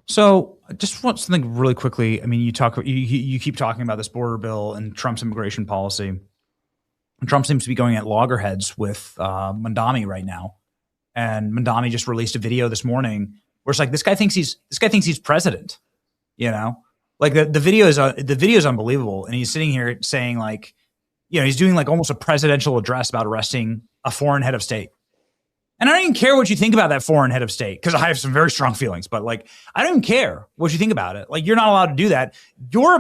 So I just want something really quickly. I mean, you keep talking about this border bill and Trump's immigration policy. And Trump seems to be going at loggerheads with Mandami right now. And Mandami just released a video this morning where it's like, this guy thinks he's president, you know? Like the video is unbelievable. And he's sitting here saying, like, you know, he's doing like almost a presidential address about arresting a foreign head of state. And I don't even care what you think about that foreign head of state, because I have some very strong feelings, but like, I don't even care what you think about it. Like, you're not allowed to do that. You're a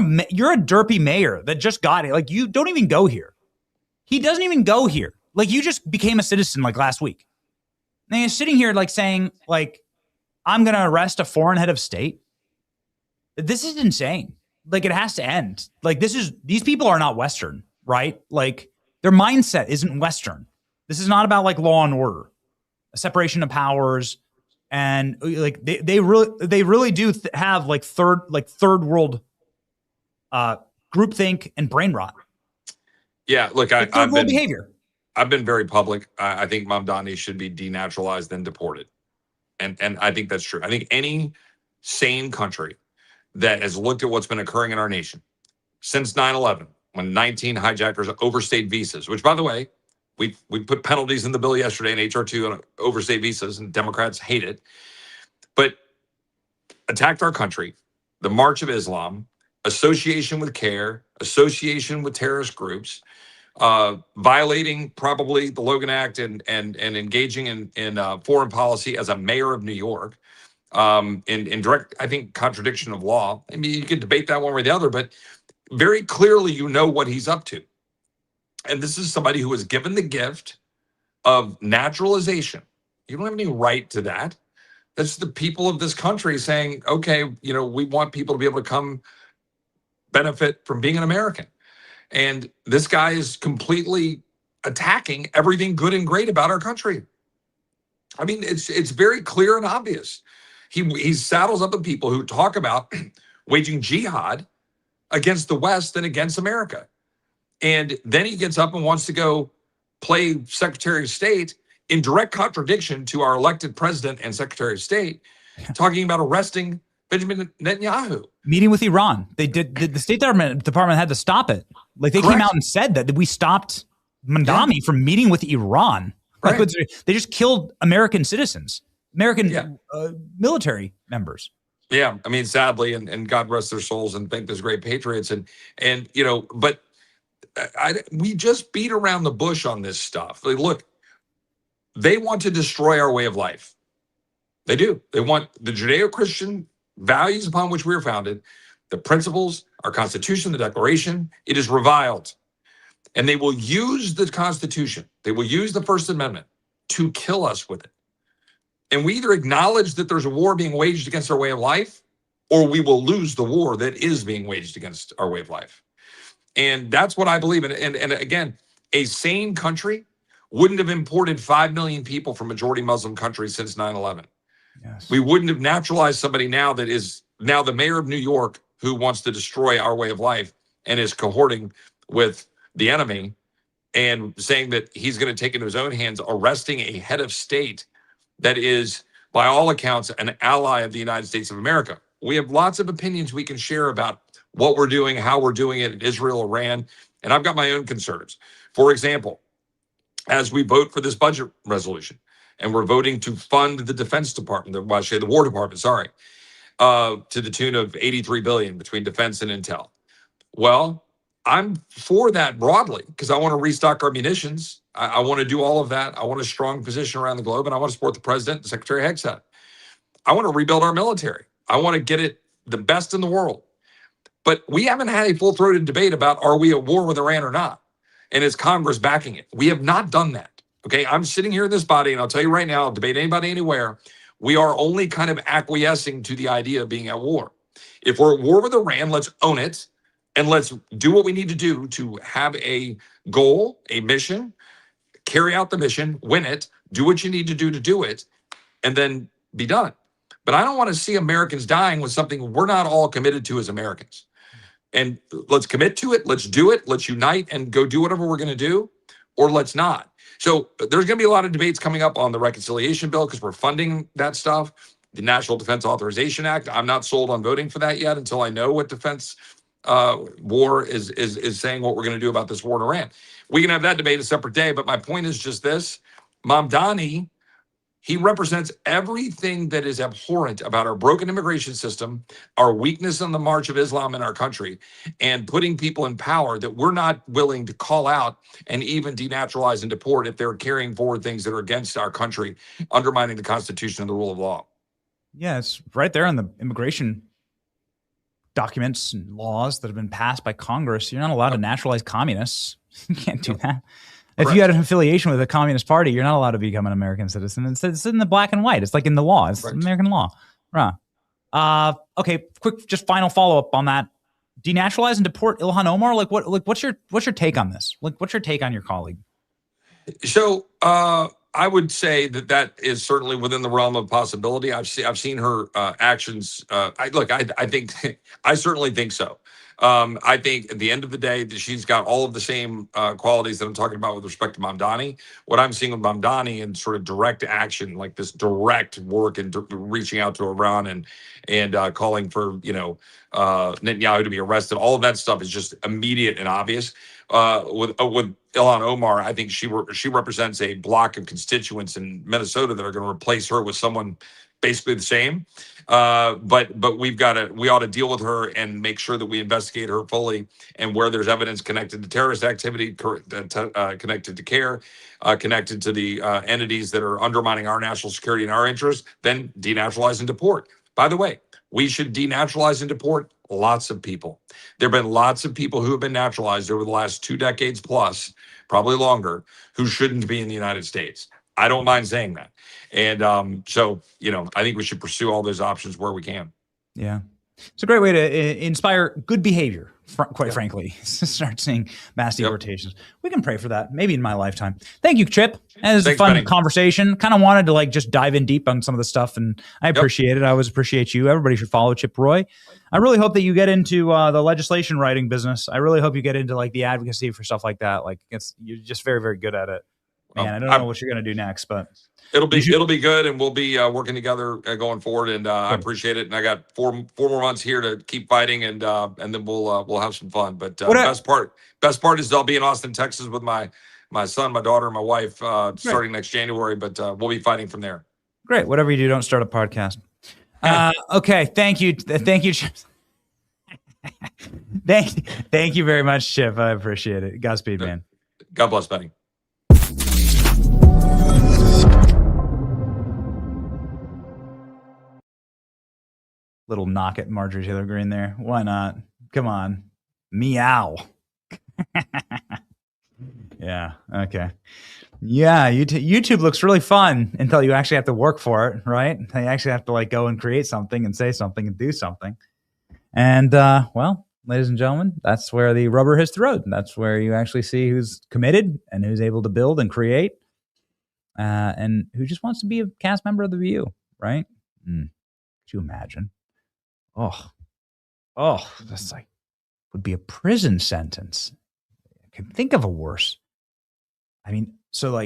derpy mayor that just got it. Like, you don't even go here. He doesn't even go here. Like, you just became a citizen like last week. And he's sitting here like saying, like, I'm going to arrest a foreign head of state. This is insane. Like, it has to end. Like, these people are not Western, right? Like, their mindset isn't Western. This is not about like law and order, a separation of powers. And like, they really do have like third world groupthink and brain rot. Yeah, look, I've been very public. I think Mamdani should be denaturalized and deported. And I think that's true. I think any sane country that has looked at what's been occurring in our nation since 9/11, when 19 hijackers overstayed visas, which, by the way, we put penalties in the bill yesterday in HR2 on overstayed visas, and Democrats hate it, but attacked our country, the March of Islam, association with CARE, association with terrorist groups, violating probably the Logan Act and engaging in foreign policy as a mayor of New York, in direct, I think, contradiction of law. I mean, you could debate that one way or the other, but very clearly you know what he's up to. And this is somebody who was given the gift of naturalization. You don't have any right to that. That's the people of this country saying, okay, you know, we want people to be able to come benefit from being an American. And this guy is completely attacking everything good and great about our country. I mean, it's very clear and obvious. He saddles up the people who talk about waging jihad against the West and against America. And then he gets up and wants to go play Secretary of State in direct contradiction to our elected president and Secretary of State, talking about arresting Benjamin Netanyahu. Meeting with Iran. They did. The State Department had to stop it. Like they came out and said that we stopped Mandami from meeting with Iran. Like, they just killed American citizens, American military members. Yeah, I mean, sadly, and God rest their souls and thank those great patriots. And you know, but we just beat around the bush on this stuff. Like, look, they want to destroy our way of life. They do. They want the Judeo-Christian values upon which we are founded, the principles, our Constitution, the Declaration. It is reviled. And they will use the Constitution, they will use the First Amendment to kill us with it. And we either acknowledge that there's a war being waged against our way of life, or we will lose the war that is being waged against our way of life. And that's what I believe in. And again, a sane country wouldn't have imported 5 million people from majority Muslim countries since 9/11. Yes. We wouldn't have naturalized somebody now that is now the mayor of New York who wants to destroy our way of life and is cohorting with the enemy and saying that he's going to take into his own hands, arresting a head of state that is, by all accounts, an ally of the United States of America. We have lots of opinions we can share about what we're doing, how we're doing it in Israel, Iran, and I've got my own concerns. For example, as we vote for this budget resolution, and we're voting to fund the Defense Department, the War Department, to the tune of $83 billion between defense and intel. Well, I'm for that broadly because I want to restock our munitions. I want to do all of that. I want a strong position around the globe, and I want to support the president and Secretary Hegseth. I want to rebuild our military. I want to get it the best in the world. But we haven't had a full-throated debate about are we at war with Iran or not, and is Congress backing it? We have not done that. Okay, I'm sitting here in this body, and I'll tell you right now, I'll debate anybody anywhere. We are only kind of acquiescing to the idea of being at war. If we're at war with Iran, let's own it, and let's do what we need to do to have a goal, a mission, carry out the mission, win it, do what you need to do it, and then be done. But I don't want to see Americans dying with something we're not all committed to as Americans. And let's commit to it, let's do it, let's unite and go do whatever we're going to do, or let's not. So there's going to be a lot of debates coming up on the reconciliation bill because we're funding that stuff. The National Defense Authorization Act, I'm not sold on voting for that yet until I know what defense war is saying, what we're going to do about this war in Iran. We can have that debate a separate day, but my point is just this. Mamdani, he represents everything that is abhorrent about our broken immigration system, our weakness on the march of Islam in our country, and putting people in power that we're not willing to call out and even denaturalize and deport if they're carrying forward things that are against our country, undermining the Constitution and the rule of law. Yeah, it's right there in the immigration documents and laws that have been passed by Congress. You're not allowed to naturalize communists. You can't do that. If you had an affiliation with a communist party, you're not allowed to become an American citizen. It's in the black and white. It's like in the law. It's American law. Right. Okay, quick, just final follow-up on that. Denaturalize and deport Ilhan Omar? What's your take on this? What's your take on your colleague? So I would say that is certainly within the realm of possibility. I've seen her actions. I think I certainly think so. I think at the end of the day, that she's got all of the same qualities that I'm talking about with respect to Mamdani. What I'm seeing with Mamdani and sort of direct action, like this direct work and reaching out to Iran and calling for Netanyahu to be arrested, all of that stuff is just immediate and obvious. with Ilhan Omar. I think she represents a block of constituents in Minnesota that are going to replace her with someone basically the same. But we ought to deal with her and make sure that we investigate her fully, and where there's evidence connected to terrorist activity, connected to CARE, connected to the entities that are undermining our national security and our interests, then denaturalize and deport. By the way, we should denaturalize and deport lots of people. There have been lots of people who have been naturalized over the last 2 decades plus, probably longer, who shouldn't be in the United States. I don't mind saying that. And so, I think we should pursue all those options where we can. Yeah. It's a great way to inspire good behavior, quite frankly. Start seeing mass deportations. We can pray for that, maybe in my lifetime. Thank you, Chip. It was a fun conversation. Kind of wanted to just dive in deep on some of the stuff, and I appreciate it. I always appreciate you. Everybody should follow Chip Roy. I really hope that you get into the legislation writing business. I really hope you get into the advocacy for stuff like that. You're just very, very good at it. Man, I don't know what you're going to do next, but it'll be good, and we'll be working together going forward. And I appreciate it. And I got four more months here to keep fighting, and then we'll have some fun. But best part is I'll be in Austin, Texas, with my son, my daughter, and my wife starting next January. But we'll be fighting from there. Great. Whatever you do, don't start a podcast. Okay. Thank you. Thank you, Chip. Thank you very much, Chip. I appreciate it. Godspeed, man. God bless, Benny. Little knock at Marjorie Taylor Greene there. Why not? Come on. Meow. Yeah. Okay. Yeah. YouTube looks really fun until you actually have to work for it, right? You actually have to go and create something and say something and do something. And well, ladies and gentlemen, that's where the rubber hits the road. That's where you actually see who's committed and who's able to build and create, and who just wants to be a cast member of The View, right? Could you imagine? Oh, that's would be a prison sentence. I can think of a worse. I mean, so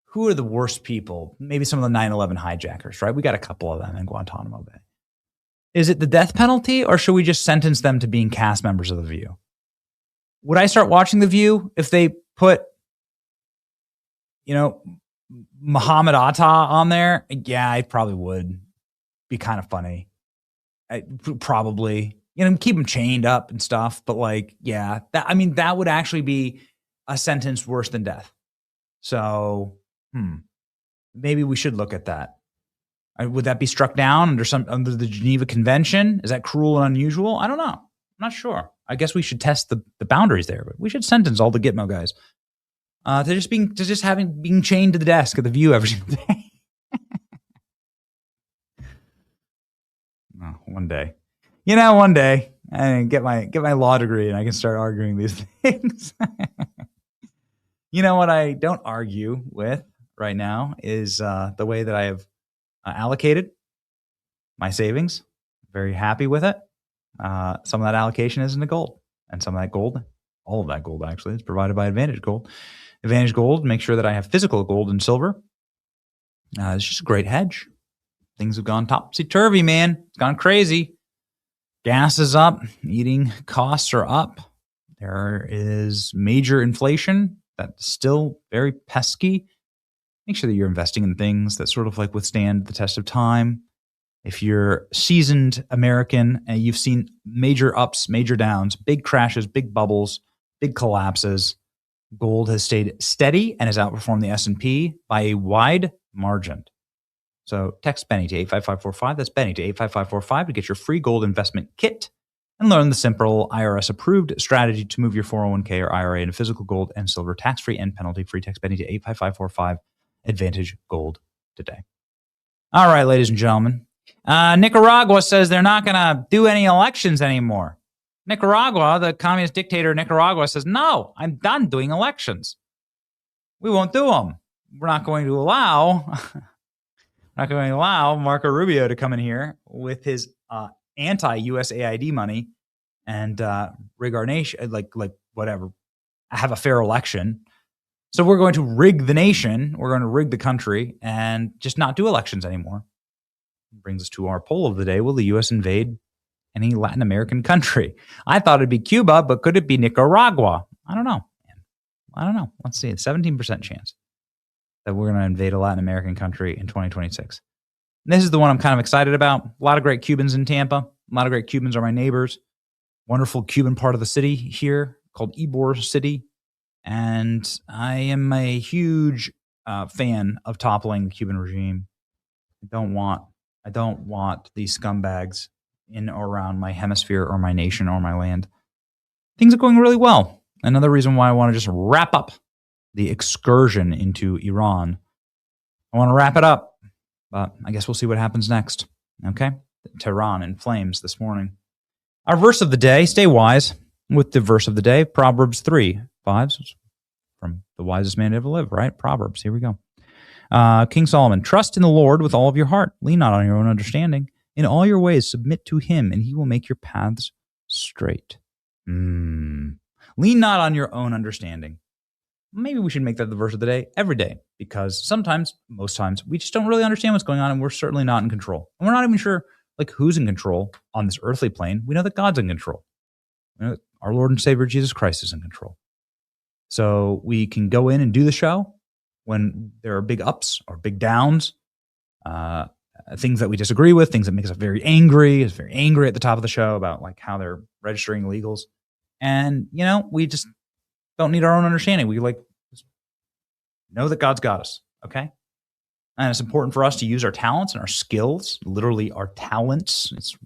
who are the worst people? Maybe some of the 9/11 hijackers, right? We got a couple of them in Guantanamo Bay. Is it the death penalty, or should we just sentence them to being cast members of The View? Would I start watching The View if they put, Muhammad Atta on there? Yeah, I probably would. Be kind of funny. Probably, keep them chained up and stuff. But that would actually be a sentence worse than death. So, maybe we should look at that. Would that be struck down under the Geneva Convention? Is that cruel and unusual? I don't know. I'm not sure. I guess we should test the boundaries there. But we should sentence all the Gitmo guys to being chained to the desk at The View every single day. One day, one day I get my law degree and I can start arguing these things. What I don't argue with right now is the way that I have allocated my savings. Very happy with it. Some of that allocation is into gold, and some of that gold, all of that gold actually, is provided by Advantage Gold. Advantage Gold makes sure that I have physical gold and silver. It's just a great hedge. Things have gone topsy-turvy, man. It's gone crazy. Gas is up. Eating costs are up. There is major inflation that's still very pesky. Make sure that you're investing in things that sort of withstand the test of time. If you're seasoned American and you've seen major ups, major downs, big crashes, big bubbles, big collapses, gold has stayed steady and has outperformed the S&P by a wide margin. So text Benny to 85545. That's Benny to 85545 to get your free gold investment kit and learn the simple IRS-approved strategy to move your 401k or IRA into physical gold and silver tax-free and penalty-free. Text Benny to 85545. Advantage Gold today. All right, ladies and gentlemen. Nicaragua says they're not going to do any elections anymore. Nicaragua, the communist dictator Nicaragua, says, no, I'm done doing elections. We won't do them. We're not going to allow... Not going to allow Marco Rubio to come in here with his anti-USAID money and rig our nation, whatever, have a fair election. So we're going to rig the nation. We're going to rig the country and just not do elections anymore. Brings us to our poll of the day. Will the U.S. invade any Latin American country? I thought it'd be Cuba, but could it be Nicaragua? I don't know. I don't know. Let's see. 17% chance that we're going to invade a Latin American country in 2026. And this is the one I'm kind of excited about. A lot of great Cubans in Tampa. A lot of great Cubans are my neighbors. Wonderful Cuban part of the city here called Ybor City. And I am a huge fan of toppling the Cuban regime. I don't want these scumbags in or around my hemisphere or my nation or my land. Things are going really well. Another reason why I want to just wrap up the excursion into Iran. I want to wrap it up, but I guess we'll see what happens next. Okay? Tehran in flames this morning. Our verse of the day, stay wise with the verse of the day, Proverbs 3:5, from the wisest man to ever live, right? Proverbs, here we go. King Solomon, trust in the Lord with all of your heart. Lean not on your own understanding. In all your ways, submit to him, and he will make your paths straight. Lean not on your own understanding. Maybe we should make that the verse of the day every day, because sometimes, most times, we just don't really understand what's going on, and we're certainly not in control. And we're not even sure who's in control on this earthly plane. We know that God's in control. We know that our Lord and Savior Jesus Christ is in control. So we can go in and do the show when there are big ups or big downs, things that we disagree with, things that make us very angry. It's very angry at the top of the show about how they're registering illegals. And, we just don't need our own understanding. We just know that God's got us. Okay. And it's important for us to use our talents and our skills, literally our talents. It's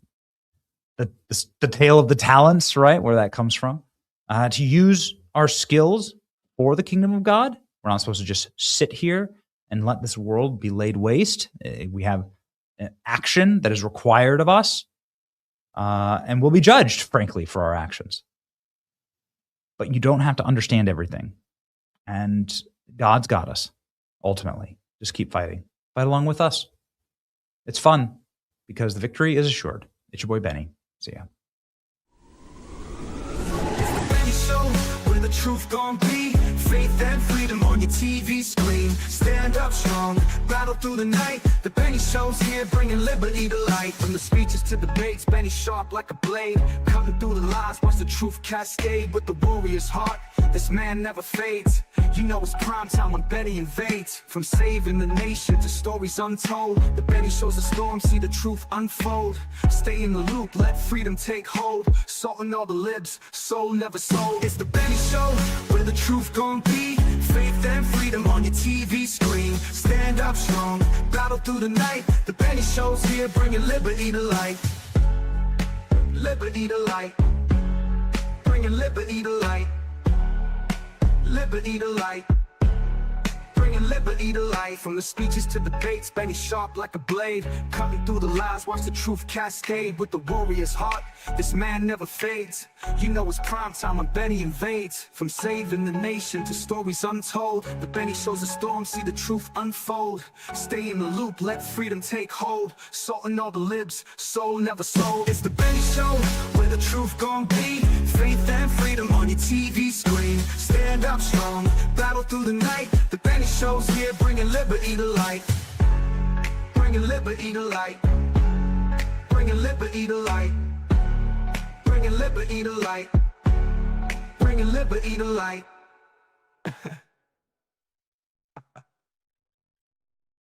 the tale of the talents, right? Where that comes from. To use our skills for the kingdom of God. We're not supposed to just sit here and let this world be laid waste. We have an action that is required of us, and we'll be judged, frankly, for our actions. But you don't have to understand everything. And God's got us, ultimately. Just keep fighting. Fight along with us. It's fun, because the victory is assured. It's your boy, Benny. See ya. Where the truth gon' be, faith and freedom on your TV screen. Stand up strong, battle through the night. The Benny Show's here, bringing liberty to light. From the speeches to debates, Benny sharp like a blade, cutting through the lies, watch the truth cascade. With the warrior's heart, this man never fades. You know it's prime time when Benny invades. From saving the nation to stories untold, the Benny Show's a storm, see the truth unfold. Stay in the loop, let freedom take hold. Salt in all the libs, soul never sold. It's the Benny Show, where the truth gon' be. Faith and freedom on your TV screen. Stand up strong, battle through the night. The Benny Show's here, bringing liberty to light. Liberty to light. Bringing liberty to light. Liberty to light. Bringing liberty to life. From the speeches to debates, Benny sharp like a blade, cutting through the lies, watch the truth cascade. With the warrior's heart, this man never fades. You know it's prime time when Benny invades. From saving the nation to stories untold, the Benny Show's a storm, see the truth unfold. Stay in the loop, let freedom take hold. Salt in all the libs, soul never sold. It's the Benny Show, where the truth gon' be. Faith and freedom on your TV screen. Stand up strong, battle through the night. The Benny Show's here, bringing liberty to light. Bringing liberty to light. Bringing liberty to light. Bringing liberty to light. Bringing liberty to light.